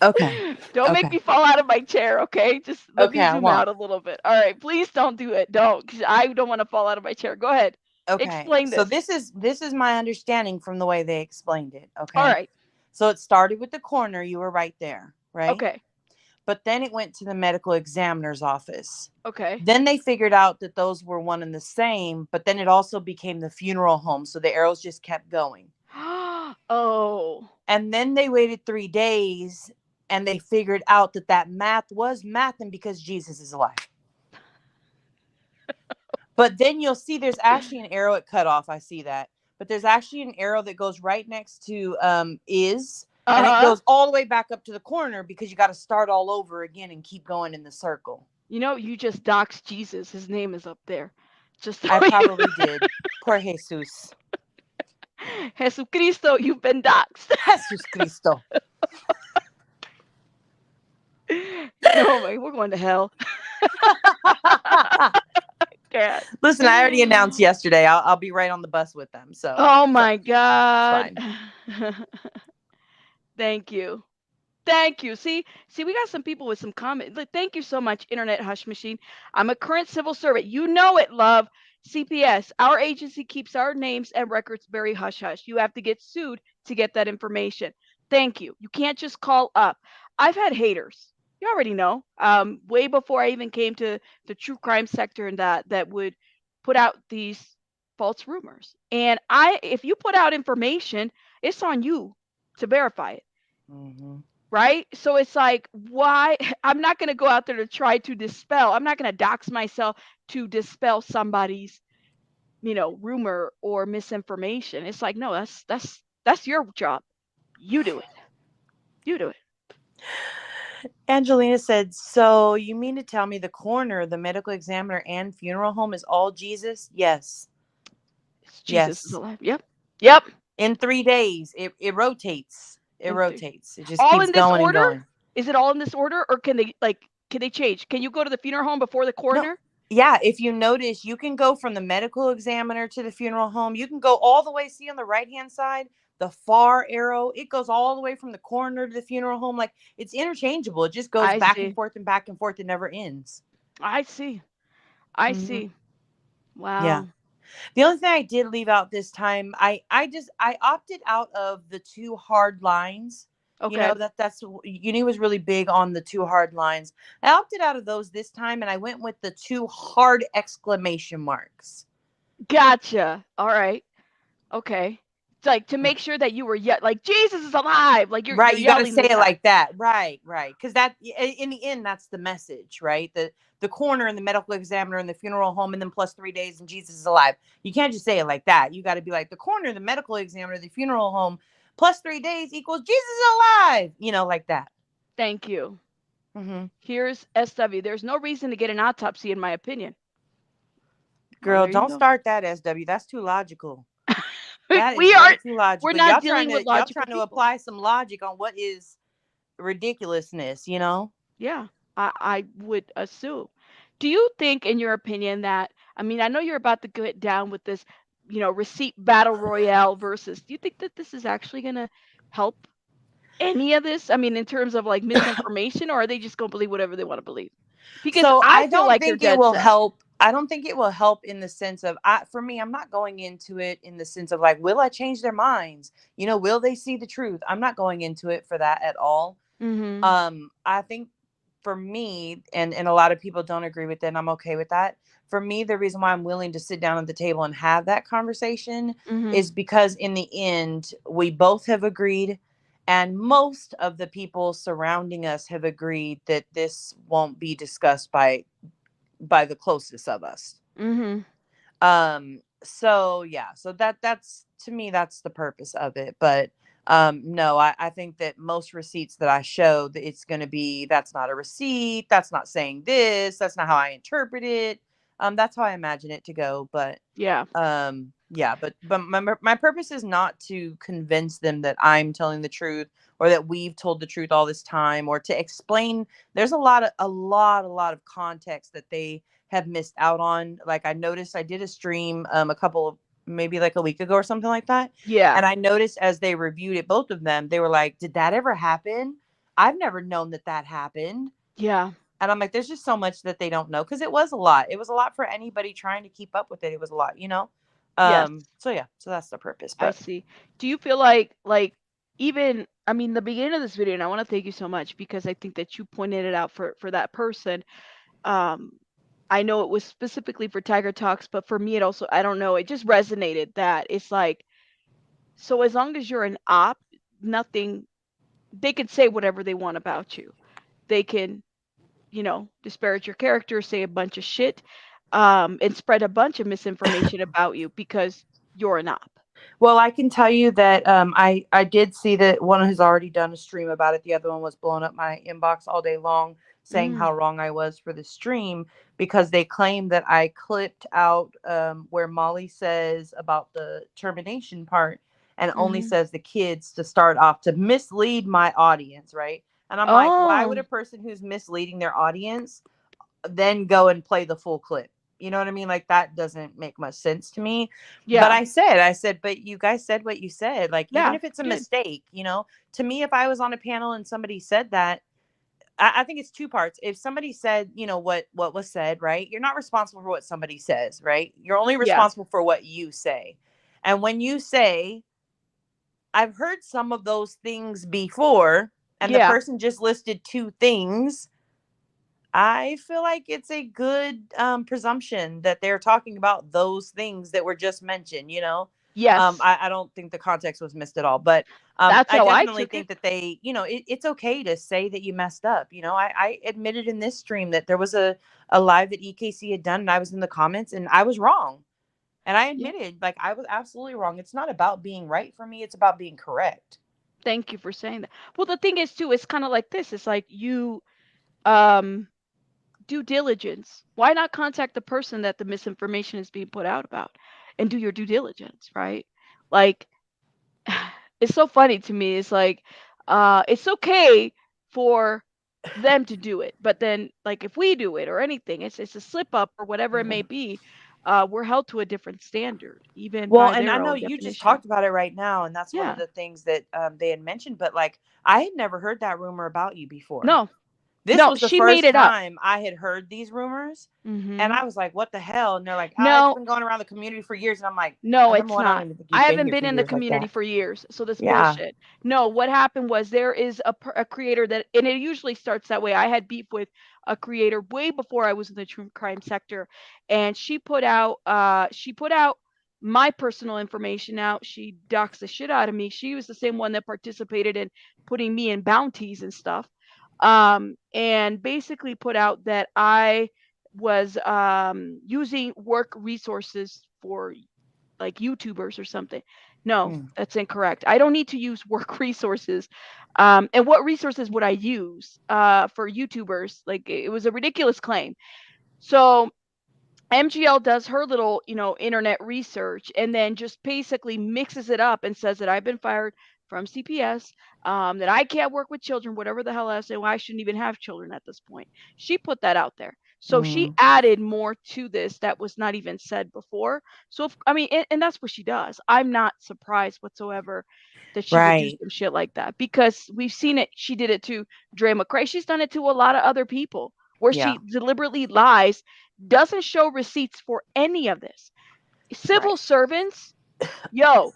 Okay. Don't make Okay. me fall out of my chair, okay? Just let Okay, me I zoom won't. out a little bit. All right, please don't do it. Don't, 'cause I don't want to fall out of my chair. Go ahead. Okay. Explain So this. this is my understanding from the way they explained it. All Okay. right. So it started with the coroner. You were right there, right? Okay. But then it went to the medical examiner's office. Okay. Then they figured out that those were one and the same, but then it also became the funeral home. So the arrows just kept going. Oh. And then they waited 3 days and they figured out that that math was mathing because Jesus is alive. But then you'll see there's actually an arrow at cutoff. I see that. But there's actually an arrow that goes right next to is. And it goes all the way back up to the corner because you got to start all over again and keep going in the circle. You know, you just doxed Jesus. His name is up there. Just I probably did. Poor Jesus. Jesucristo, you've been doxed. Jesus Cristo. No, man, we're going to hell. God. Listen, I already announced yesterday. I'll be right on the bus with them. So. Oh my God. Fine. Thank you. Thank you. See, we got some people with some comment. Thank you so much, Internet Hush Machine. I'm a current civil servant. You know it, love. CPS. Our agency keeps our names and records very hush hush. You have to get sued to get that information. Thank you. You can't just call up. I've had haters. You already know. Way before I even came to the true crime sector and that would put out these false rumors. And if you put out information, it's on you to verify it. Mm-hmm. Right? So it's like, why? I'm not going to go out there to try to dispel. I'm not going to dox myself to dispel somebody's, rumor or misinformation. It's like, no, that's your job. You do it. You do it. Angelina said, so you mean to tell me the coroner, the medical examiner, and funeral home is all Jesus? Yes. Jesus is Yes. alive. Yep. Yep. In 3 days, it rotates. It rotates. It just All keeps in this going and order? going. Is it all in this order, or can they change? Can you go to the funeral home before the coroner? Yeah, if you notice, you can go from the medical examiner to the funeral home. You can go all the way, see on the right-hand side, the far arrow, it goes all the way from the coroner to the funeral home. Like, it's interchangeable. It just goes back and forth and back and forth. It never ends. I see. I Mhm. see. Wow. Yeah. The only thing I did leave out this time, I opted out of the 2 hard lines. Okay. You know, that's Uni was really big on the 2 hard lines. I opted out of those this time and I went with the 2 hard exclamation marks. Gotcha. All right. Okay. It's like to make sure that you were like Jesus is alive. Like you're right. You got to yelling say this it out. like that. Right. Right. Because that in the end, that's the message, right? The coroner and the medical examiner and the funeral home and then plus 3 days and Jesus is alive. You can't just say it like that. You got to be like the coroner, the medical examiner, the funeral home plus 3 days equals Jesus is alive. You know, like that. Thank you. Mm-hmm. Here's SW. There's no reason to get an autopsy, in my opinion. Girl, don't start that, SW. That's too logical. That is way too logical. We're not dealing with logical y'all trying to apply some logic on what is ridiculousness, you know? Yeah, I would assume. Do you think, in your opinion, that I know you're about to get down with this, receipt battle royale versus? Do you think that this is actually going to help any of this? In terms of like misinformation, or are they just going to believe whatever they want to believe? Because So I feel don't like think they're it dead will set. help. I don't think it will help in the sense of, for me, I'm not going into it in the sense of like, will I change their minds? Will they see the truth? I'm not going into it for that at all. Mm-hmm. I think for me, and a lot of people don't agree with it, and I'm okay with that. For me, the reason why I'm willing to sit down at the table and have that conversation is because in the end, we both have agreed, and most of the people surrounding us have agreed that this won't be discussed by the closest of us. So yeah, so that's to me, that's the purpose of it. But no, I think that most receipts that I show, it's going to be, that's not a receipt, that's not saying this, that's not how I interpret it. That's how I imagine it to go. But yeah, Yeah, but my purpose is not to convince them that I'm telling the truth or that we've told the truth all this time, or to explain. There's a lot of context that they have missed out on. Like, I noticed I did a stream a couple of, maybe like a week ago or something like that. Yeah. And I noticed as they reviewed it, both of them, they were like, "Did that ever happen? I've never known that happened." Yeah. And I'm like, there's just so much that they don't know, because it was a lot. It was a lot for anybody trying to keep up with it. It was a lot, you know? Yes. So yeah, so that's the purpose. I But see. Do you feel like even I mean the beginning of this video, and I want to thank you so much because I think that you pointed it out for that person. Um I know it was specifically for Tiger Talks, but for me it also, I don't know, it just resonated that it's like, so as long as you're an op, nothing, they can say whatever they want about you. They can, disparage your character, say a bunch of shit, and spread a bunch of misinformation about you because you're an op. well, I can tell you that I did see that one has already done a stream about it. The other one was blowing up my inbox all day long, saying Mm. how wrong I was for the stream, because they claimed that I clipped out where Molly says about the termination part, and only Mhm. says the kids to start off, to mislead my audience, right? And I'm like, why would Oh, a person who's misleading their audience then go and play the full clip? You know what I mean? Like, that doesn't make much sense to me. But yeah. I said, but you guys said what you said. Like, even Yeah, if it's a did. mistake, to me, if I was on a panel and somebody said that, I think it's two parts. If somebody said, what was said, right? You're not responsible for what somebody says, right? You're only Yeah. responsible for what you say. And when you say, I've heard some of those things before, and the Yeah. person just listed two things, I feel like it's a good presumption that they're talking about those things that were just mentioned, you know? Yes. I don't think the context was missed at all, but That's I how I definitely took it. think that they, it's okay to say that you messed up. I admitted in this stream that there was a live that EKC had done, and I was in the comments and I was wrong. And I Yeah. admitted, like, I was absolutely wrong. It's not about being right for me, it's about being correct. Thank you for saying that. Well, the thing is too, it's kind of like this. It's like you um due diligence. Why not contact the person that the misinformation is being put out about and do your due diligence, right? Like, it's so funny to me. It's like, it's okay for them to do it, but then like if we do it or anything, it's a slip up or whatever it may be, we're held to a different standard, even Well, by and I their know own you just definition. talked about it right now, and that's one of Yeah. the things that they had mentioned, but like, I had never heard that rumor about you before. No, This no, was the she made first it up. time I had heard these rumors, and Mm-hmm. I was like, "What the hell?" And they're like, it's No, been going around the community for years." And I'm like, no, number it's one, I don't not. even think I you've been haven't here been for in the years like community that. for years, so this Yeah. bullshit. No, what happened was there is a creator that, and it usually starts that way. I had beef with a creator way before I was in the true crime sector, and she put out my personal information out. She doxed the shit out of me. She was the same one that participated in putting me in bounties and stuff. And basically put out that I was using work resources for like YouTubers or something. No, Mm. that's incorrect. I don't need to use work resources. And what resources would I use for YouTubers? Like, it was a ridiculous claim. So MGL does her little, internet research and then just basically mixes it up and says that I've been fired from CPS, that I can't work with children, whatever the hell else, and I shouldn't even have children at this point. She put that out there. So she Mm. added more to this that was not even said before. So, I mean, and that's what she does. I'm not surprised whatsoever that she would do Right. some shit like that because we've seen it. She did it to Dre McCrae. She's done it to a lot of other people where Yeah. she deliberately lies, doesn't show receipts for any of this. Right. Civil servants, yo,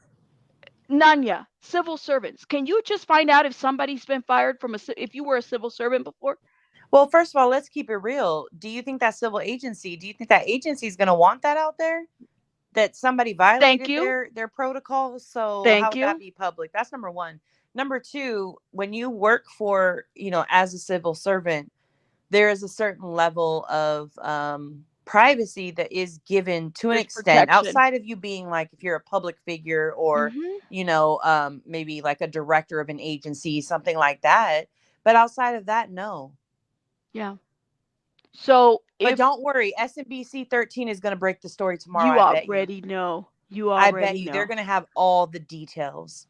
Nanya, civil servants. Can you just find out if somebody's been fired from if you were a civil servant before? Well, first of all, let's keep it real. Do you think that agency is going to want that out there? That somebody Thank violated you. their protocols? So how Thank would that you. be public? That's number one. Number two, when you work for, as a civil servant, there is a certain level of privacy that is given to an There's extent, protection. outside of you being like, if you're a public figure, or Hmm. maybe like a director of an agency, something like that. But outside of that, no. Yeah. So But if don't worry, SMBC 13 is going to break the story tomorrow, you I bet you. already know, You I bet already you they're know. going to have all the details.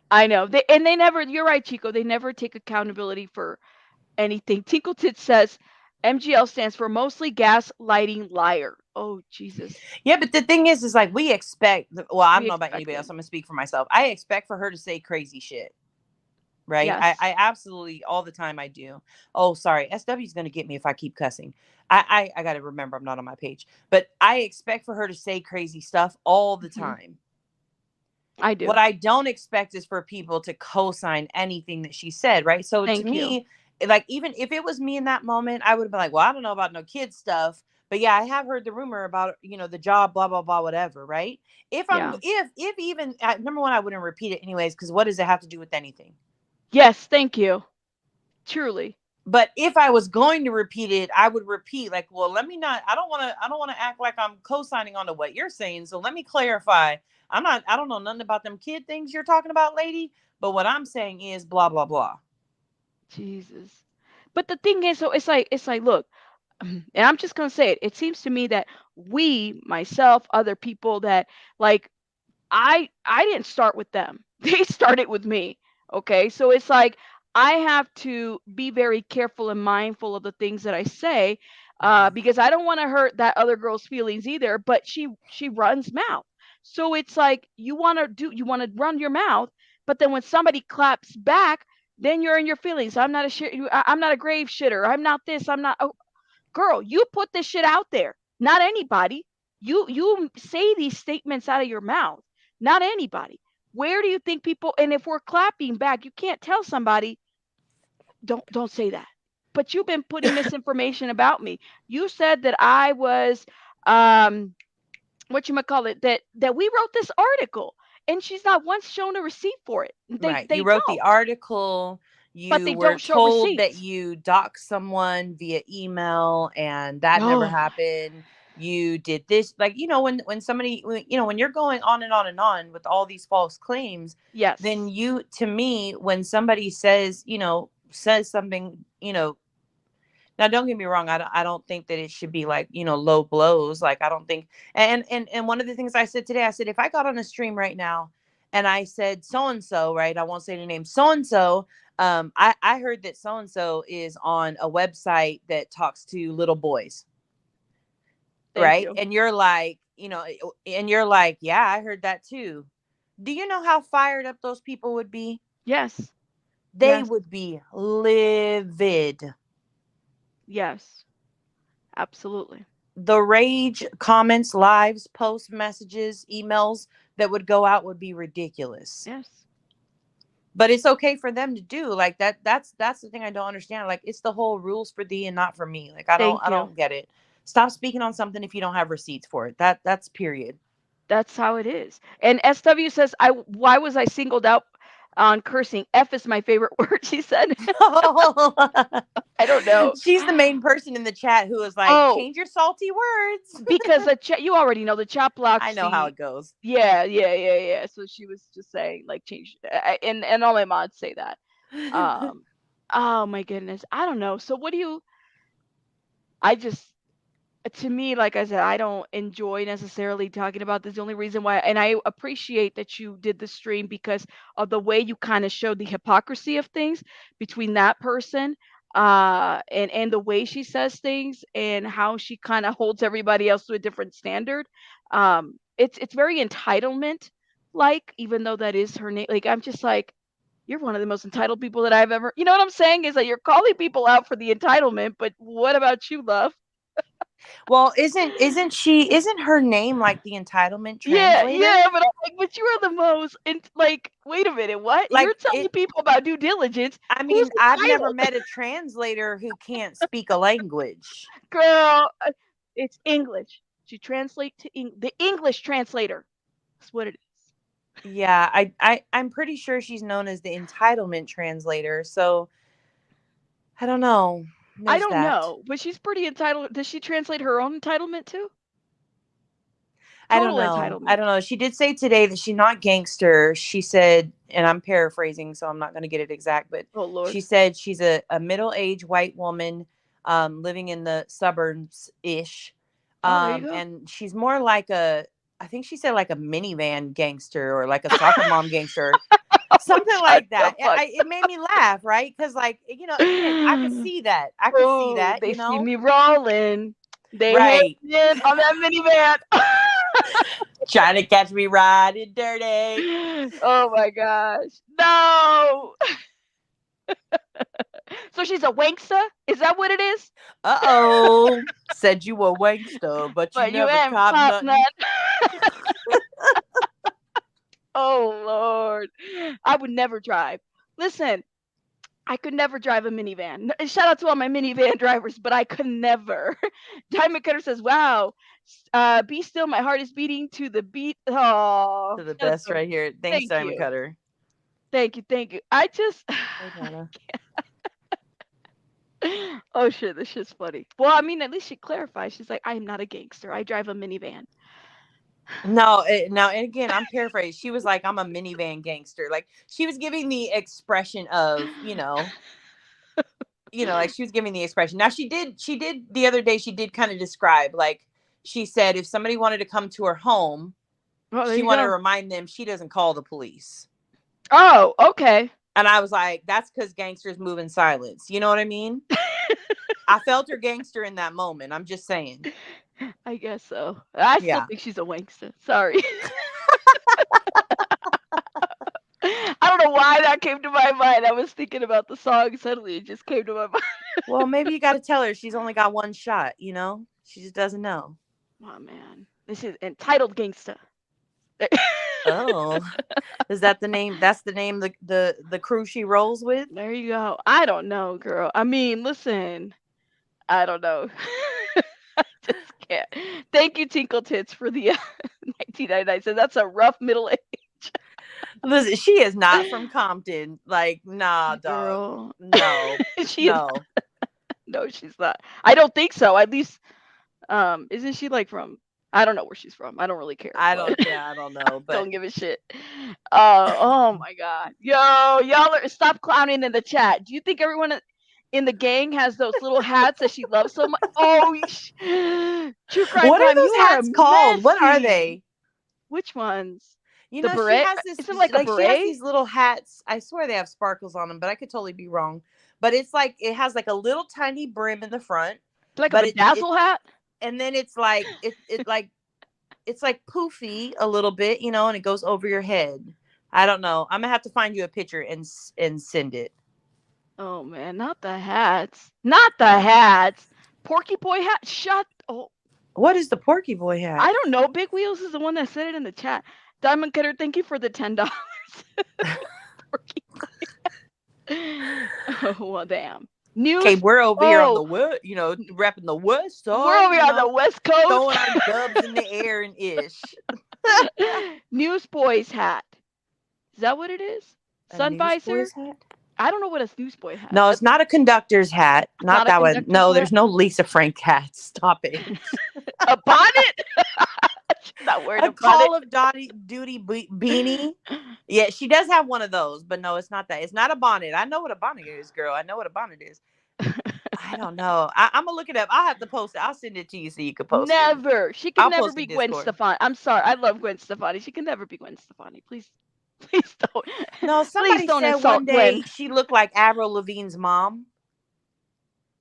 I know. They never, you're right, Chico. They never take accountability for anything. Tinkletit says MGL stands for mostly gaslighting liar. Oh, Jesus. Yeah, but the thing is like we expect, well, I don't We know about expect anybody it. else. I'm going to speak for myself. I expect for her to say crazy shit. Right. Yes. I absolutely all the time I do. Oh, sorry. SW is going to get me if I keep cussing. I got to remember I'm not on my page, but I expect for her to say crazy stuff all the time. I do. What I don't expect is for people to co-sign anything that she said. Right. So to Thank you. me, like, even if it was me in that moment, I would have been like, well, I don't know about no kid stuff, but yeah, I have heard the rumor about, the job, blah, blah, blah, whatever. Right. Yeah. If even, number one, I wouldn't repeat it anyways, because what does it have to do with anything? Yes. Thank you. Truly. But if I was going to repeat it, I would repeat like, well, let me not, I don't want to act like I'm co-signing on to what you're saying. So let me clarify. I don't know nothing about them kid things you're talking about, lady. But what I'm saying is blah, blah, blah. Jesus. But the thing is, so it's like, look, and I'm just gonna say it. It seems to me that we, myself, other people that like I didn't start with them. They started with me. Okay? So it's like I have to be very careful and mindful of the things that I say because I don't want to hurt that other girl's feelings either, but she runs mouth. So it's like you want to run your mouth, but then when somebody claps back, then you're in your feelings. I'm not a grave shitter. I'm not this. I'm not. Oh, girl, you put this shit out there. Not anybody. You say these statements out of your mouth. Not anybody. Where do you think people, and if we're clapping back, you can't tell somebody, don't say that. But you've been putting misinformation about me. You said that I was what you might call it, that we wrote this article and she's not once shown a receipt for it. Right. They You wrote the don't. article. But You they were don't show told that receipts. you doxed someone via email, and that never Oh, happened. You did this, like, when somebody, when you're going on and on and on with all these false claims, then yes. to me, when somebody says something, now don't get me wrong, I don't think that it should be like, low blows. Like, I don't think, and one of the things I said today, I said, if I got on a stream right now and I said so and so, right, I won't say the name, so and so, I heard that so and so is on a website that talks to little boys, Thank right? you. And you're like, yeah, I heard that too. Do you know how fired up those people would be? Yes. They Yes. would be livid. Yes. Absolutely. The rage comments, lives, posts, messages, emails that would go out would be ridiculous. Yes. But it's okay for them to do like that. That's the thing I don't understand. Like, it's the whole rules for thee and not for me. Like, I Thank you. don't get it. Stop speaking on something if you don't have receipts for it. That's period. That's how it is. And SW says, why was I singled out on cursing? F is my favorite word, she said. I don't know. She's the main person in the chat who was like, Oh, change your salty words. because the chat, you already know the chat I blocks know how the, it goes. yeah. So she was just saying, like, change, and all my mods say that. Oh my goodness. I don't know. So I just, to me, like I said, I don't enjoy necessarily talking about this. The only reason why, and I appreciate that you did the stream because of the way you kind of showed the hypocrisy of things between that person and the way she says things and how she kind of holds everybody else to a different standard. It's very entitlement like, even though that is her name. Like, I'm just like, you're one of the most entitled people that I've ever, you know what I'm saying? Is that you're calling people out for the entitlement, but what about you, love? Well, isn't her name like the entitlement Yeah, translator? but I'm like, but you are the most, and like, wait a minute, what? You're Like, telling people about due diligence. I Who's mean, I've never entitled? met a translator who can't speak a language. Girl, it's English. She translate to the English translator. That's what it is. Yeah, I'm pretty sure she's known as the entitlement translator. So I don't know. I There's don't that. know, but she's pretty entitled. Does she translate her own entitlement too? I don't Total know. I entitlement. don't know. She did say today that she's not gangster. She said, and I'm paraphrasing, so I'm not going to get it exact, but Oh Lord. she said she's a middle-aged white woman living in the suburbs ish. Oh, there you go. And she's more like I think she said like a minivan gangster or like a soccer mom gangster. Something Shut like the that. fuck. It made me laugh, right? Because, like, again, I could see that. I could see Oh, that, they see me rolling. They Right. heading on that minivan. Trying to catch me riding dirty. Oh my gosh. No. So she's a wankster? Is that what it is? Uh-oh. Said you were wankster, but you But you never ain't caught pop nothing. Oh Lord. I would never drive. Listen, I could never drive a minivan. Shout out to all my minivan drivers, but I could never. Diamond Cutter says, wow, be still, my heart is beating to the beat. Oh, To the best right here. Thanks, thank Diamond you. Cutter. Thank you. I just Hey, Donna. oh shit, this shit's funny. Well, I mean, at least she clarifies. She's like, I am not a gangster. I drive a minivan. No, now and again, I'm paraphrasing. She was like, I'm a minivan gangster. Like she was giving the expression of, like she was giving the expression. Now she did the other day, she did kind of describe, like she said, if somebody wanted to come to her home, she wanted to remind them she doesn't call the police. Oh, okay. And I was like, that's because gangsters move in silence. You know what I mean? I felt her gangster in that moment. I'm just saying. I guess so. I still Yeah. think she's a wankster. Sorry. I don't know why that came to my mind. I was thinking about the song. Suddenly it just came to my mind. Well, maybe you got to tell her she's only got one shot, She just doesn't know. Oh, man. This is entitled gangster. Oh, is that the name? That's the name the crew she rolls with? There you go. I don't know, girl. I mean, listen. I don't know. I just can't. Thank you, Tinkle Tits, for the 1999. So that's a rough middle age. Listen, she is not from Compton. Like, nah, dog. Girl. No. No. No, she's not. I don't think so. At least, isn't she like from? I don't know where she's from. I don't really care. I don't know, but don't give a shit. Oh my god, yo, y'all stop clowning in the chat. Do you think everyone in the gang has those little hats that she loves so much? Oh, True Crime what are Prime, those you hats called? What are messy. they? Which ones? The The she beret? has this. Is it like a She has beret? these little hats. I swear they have sparkles on them, but I could totally be wrong. But it's like it has like a little tiny brim in the front, Like but a bedazzle hat? And then it's like it's like poofy a little bit, and it goes over your head. I don't know. I'm gonna have to find you a picture and send it. Oh man, not the hats. Not the hats. Porky Boy hat. Oh. What is the Porky Boy hat? I don't know. Big Wheels is the one that said it in the chat. Diamond Cutter, thank you for the $10. Porky Boy. Oh well, damn. News. Okay, we're over here on the west, repping the west side. We're over here on the west coast, throwing our dubs in the air and ish. Newsboy's hat. Is that what it is? Sun visor. Hat? I don't know what a newsboy hat. No, it's not a conductor's hat. Not that one. No, there's no Lisa Frank hat. Stop it. A bonnet. Not wearing a Call of Duty beanie. Yeah, she does have one of those, but no, it's not that. It's not a bonnet. I know what a bonnet is, girl. I know what a bonnet is. I don't know. I'm gonna look it up. I'll have to post it. I'll send it to you so you can post it. She can never post be in Gwen Discord. Stefani. I'm sorry. I love Gwen Stefani. She can never be Gwen Stefani. Please don't. No, somebody Please don't said insult one day Gwen. she looked like Avril Lavigne's mom.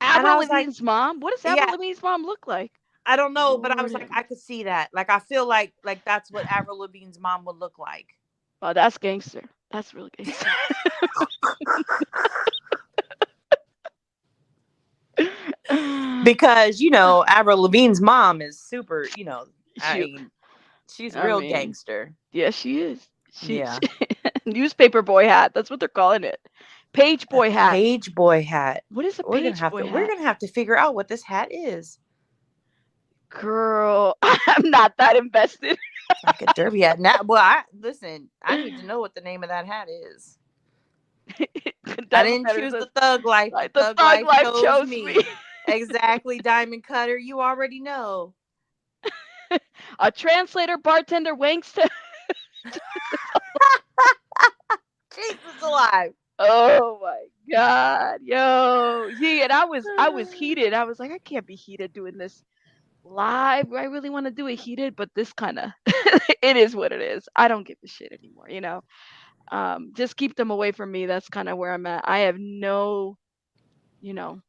Avril Lavigne's mom? What does Avril Lavigne's mom look like? I don't know, but I was like, I could see that. Like, I feel like that's what Avril Lavigne's mom would look like. Oh, that's gangster. That's really gangster. Because, Avril Lavigne's mom is super, she's real gangster. Yeah, she is. Newspaper boy hat. That's what they're calling it. Page boy hat. Page boy hat. What is a page boy hat? We're going to have to figure out what this hat is. Girl, I'm not that invested. Like a derby hat. Listen, I need to know what the name of that hat is. I didn't choose the thug life. The thug life chose me. Exactly, Diamond Cutter. You already know. A translator, bartender, wankster. Jesus alive. Oh my God. Yo. Yeah, and I was heated. I was like, I can't be heated doing this live. I really want to do it heated, but this kind of it is what it is. I don't give a shit anymore, you know. Just keep them away from me. That's kind of where I'm at. I have no, you know,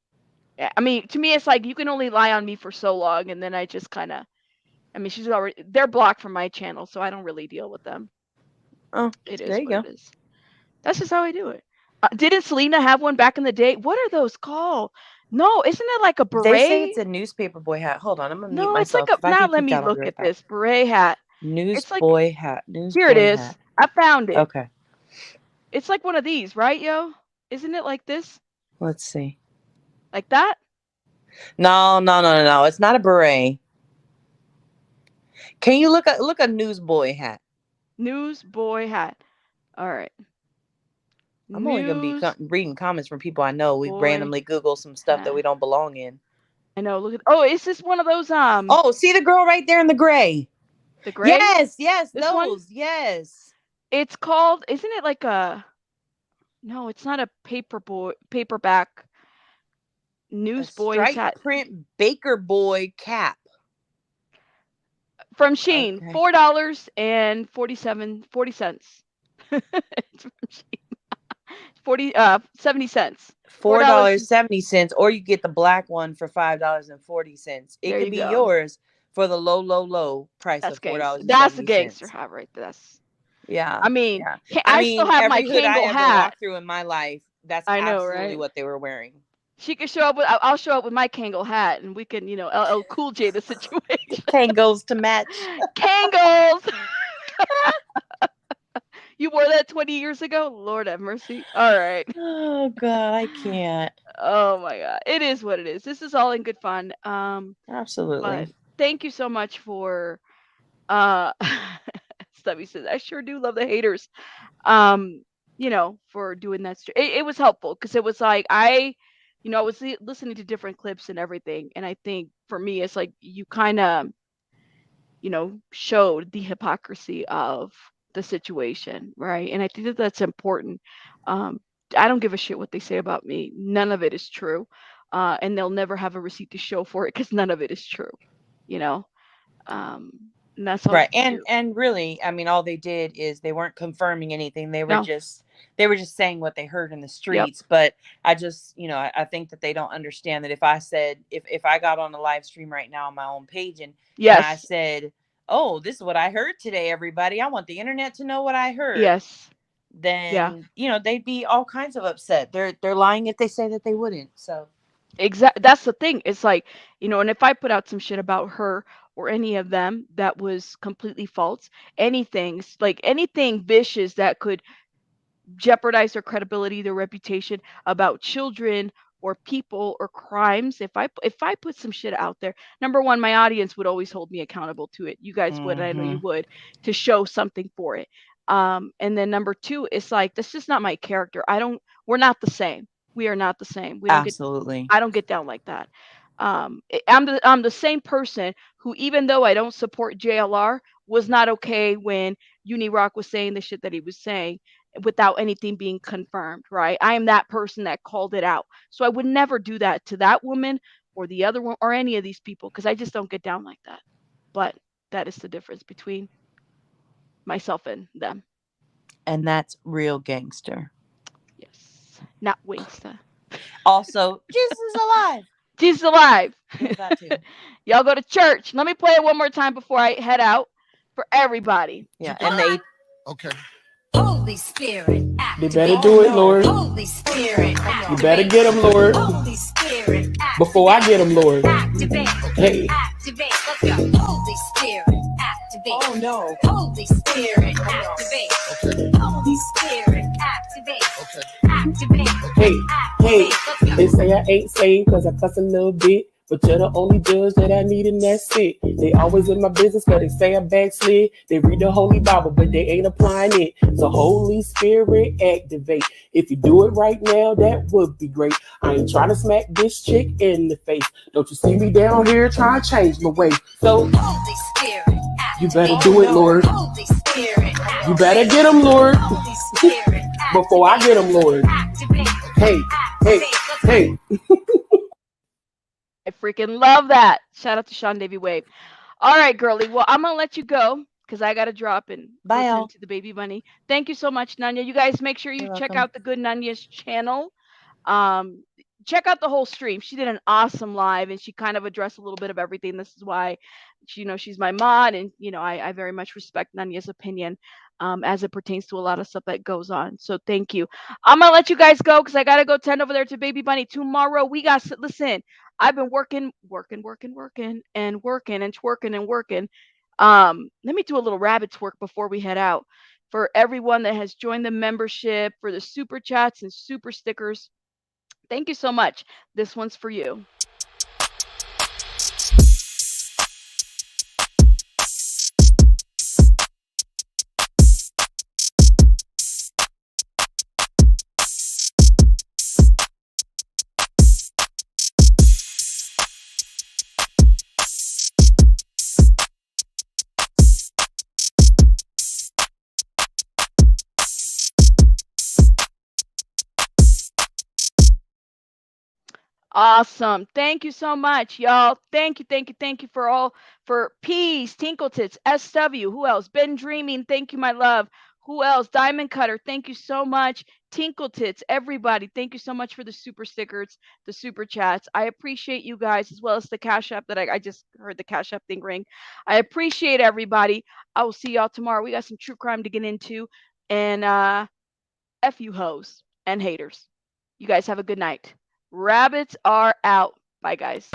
I mean, to me, it's like you can only lie on me for so long, and then I just kind of. I mean, they're blocked from my channel, so I don't really deal with them. Oh, It is there you what go. it is. That's just how I do it. Didn't Selena have one back in the day? What are those called? No, isn't it like a They say beret? it's a newspaper boy hat. Hold on, I'm gonna mute No, it's like myself. a. If I Now can let keep me that, I'll be look right at back. this beret hat. It's like Newsboy hat. here it Newsboy is. hat. I found it. Okay, It's like one of these, right, yo? Isn't it like this? let's see. Like that? No. It's not a beret. Can you look a newsboy hat? Newsboy hat. All right. I'm only gonna be reading comments from people I know. We randomly Google some stuff that we don't belong in. I know. Look at. Oh, is this one of those? Oh, see the girl right there in the gray. The gray. Yes, This those. one? Yes. It's called. Isn't it like a? No, it's not a paperback. Newsboy's hat print Baker Boy cap from Shein. Okay. $4.40. It's from Shein. 70 cents. $4.70, or you get the black one for $5.40. It There could you be go. yours for the low price That's of $4.70. That's a gangster hat right there. Yeah. I mean, yeah. I still have my every hood I Kangol ever hat. walked through in my life, that's I know, absolutely right? what they were wearing. She could show up with. I'll show up with my Kangol hat, and we can, LL Cool J the situation. Kangos to match. Kangles. You wore that 20 years ago? Lord have mercy. All right. Oh God, I can't. Oh my God. It is what it is. This is all in good fun. Absolutely. But thank you so much for Stubby says, I sure do love the haters. For doing that. It was helpful because it was like I was listening to different clips and everything. And I think for me, it's like you kind of, showed the hypocrisy of the situation, right? And I think that that's important. I don't give a shit what they say about me. None of it is true. And they'll never have a receipt to show for it because none of it is true, and that's all right. you can do. And really, I mean, all they did is they weren't confirming anything. They were No. just saying what they heard in the streets. Yep. But I just, I think that they don't understand that if I said, if I got on a live stream right now on my own page and I said, oh, this is what I heard today, everybody, I want the internet to know what I heard. Yes. Then, they'd be all kinds of upset. They're lying if they say that they wouldn't. So exactly. That's the thing. It's like, and if I put out some shit about her or any of them that was completely false, anything vicious that could jeopardize their credibility, their reputation about children or people or crimes. If I put some shit out there, number one, my audience would always hold me accountable to it. You guys would, I know you would, to show something for it. And then number two, it's like, this is not my character. We're not the same. We are not the same. We don't absolutely. I don't get down like that. I'm the same person who, even though I don't support JLR, was not okay when Unirock was saying the shit that he was saying without anything being confirmed, right? I am that person that called it out. So I would never do that to that woman or the other one or any of these people because I just don't get down like that. But that is the difference between myself and them. And that's real gangster. Yes. Not Wingsta. Also, Jesus is alive. Jesus alive. That too. Y'all go to church. Let me play it one more time before I head out for everybody. Yeah, and they Okay. Holy Spirit, They better do it, Lord. Holy Spirit, You better get them, Lord. Holy Spirit, Before I get them, Lord. activate, Hey. activate. Let's go. Holy Spirit, activate. Oh no. Holy Spirit, activate. Okay. Holy Spirit, activate. Okay. Activate. Hey, hey, Let's go. they say I ain't saved cause I cuss a little bit. But you're the only judge that I need and that's it. They always in my business cause they say I backslid. They read the Holy Bible but they ain't applying it. So Holy Spirit activate. If you do it right now, that would be great. I ain't trying to smack this chick in the face. Don't you see me down here trying to change my way. So Holy Spirit, you better do it, Lord. Holy Spirit, You better get them, Lord. Holy Spirit, Before I get them, Lord. activate. Hey, hey, hey. I freaking love that. Shout out to Sean Davy Wave. All right, girly. Well, I'm gonna let you go because I gotta drop and Bye, go y'all. tend to the baby bunny. Thank you so much, Nanya. You guys make sure you You're check welcome. out the Good Nanya's channel. Um, check out the whole stream. She did an awesome live, and she kind of addressed a little bit of everything. This is why, she's my mod, and I very much respect Nanya's opinion, as it pertains to a lot of stuff that goes on. So thank you. I'm gonna let you guys go because I gotta go tend over there to baby bunny tomorrow. We got listen. I've been working, and working and twerking and working. Let me do a little rabbit twerk before we head out. For everyone that has joined the membership, for the super chats and super stickers, thank you so much. This one's for you. Awesome. Thank you so much, y'all. Thank you for Peace, Tinkle Tits, SW. Who else? Been Dreaming. Thank you, my love. Who else? Diamond Cutter. Thank you so much. Tinkle Tits, everybody. Thank you so much for the super stickers, the super chats. I appreciate you guys as well as the Cash App that I just heard the Cash App thing ring. I appreciate everybody. I will see y'all tomorrow. We got some true crime to get into. And F you hoes and haters. You guys have a good night. Rabbits are out. Bye, guys.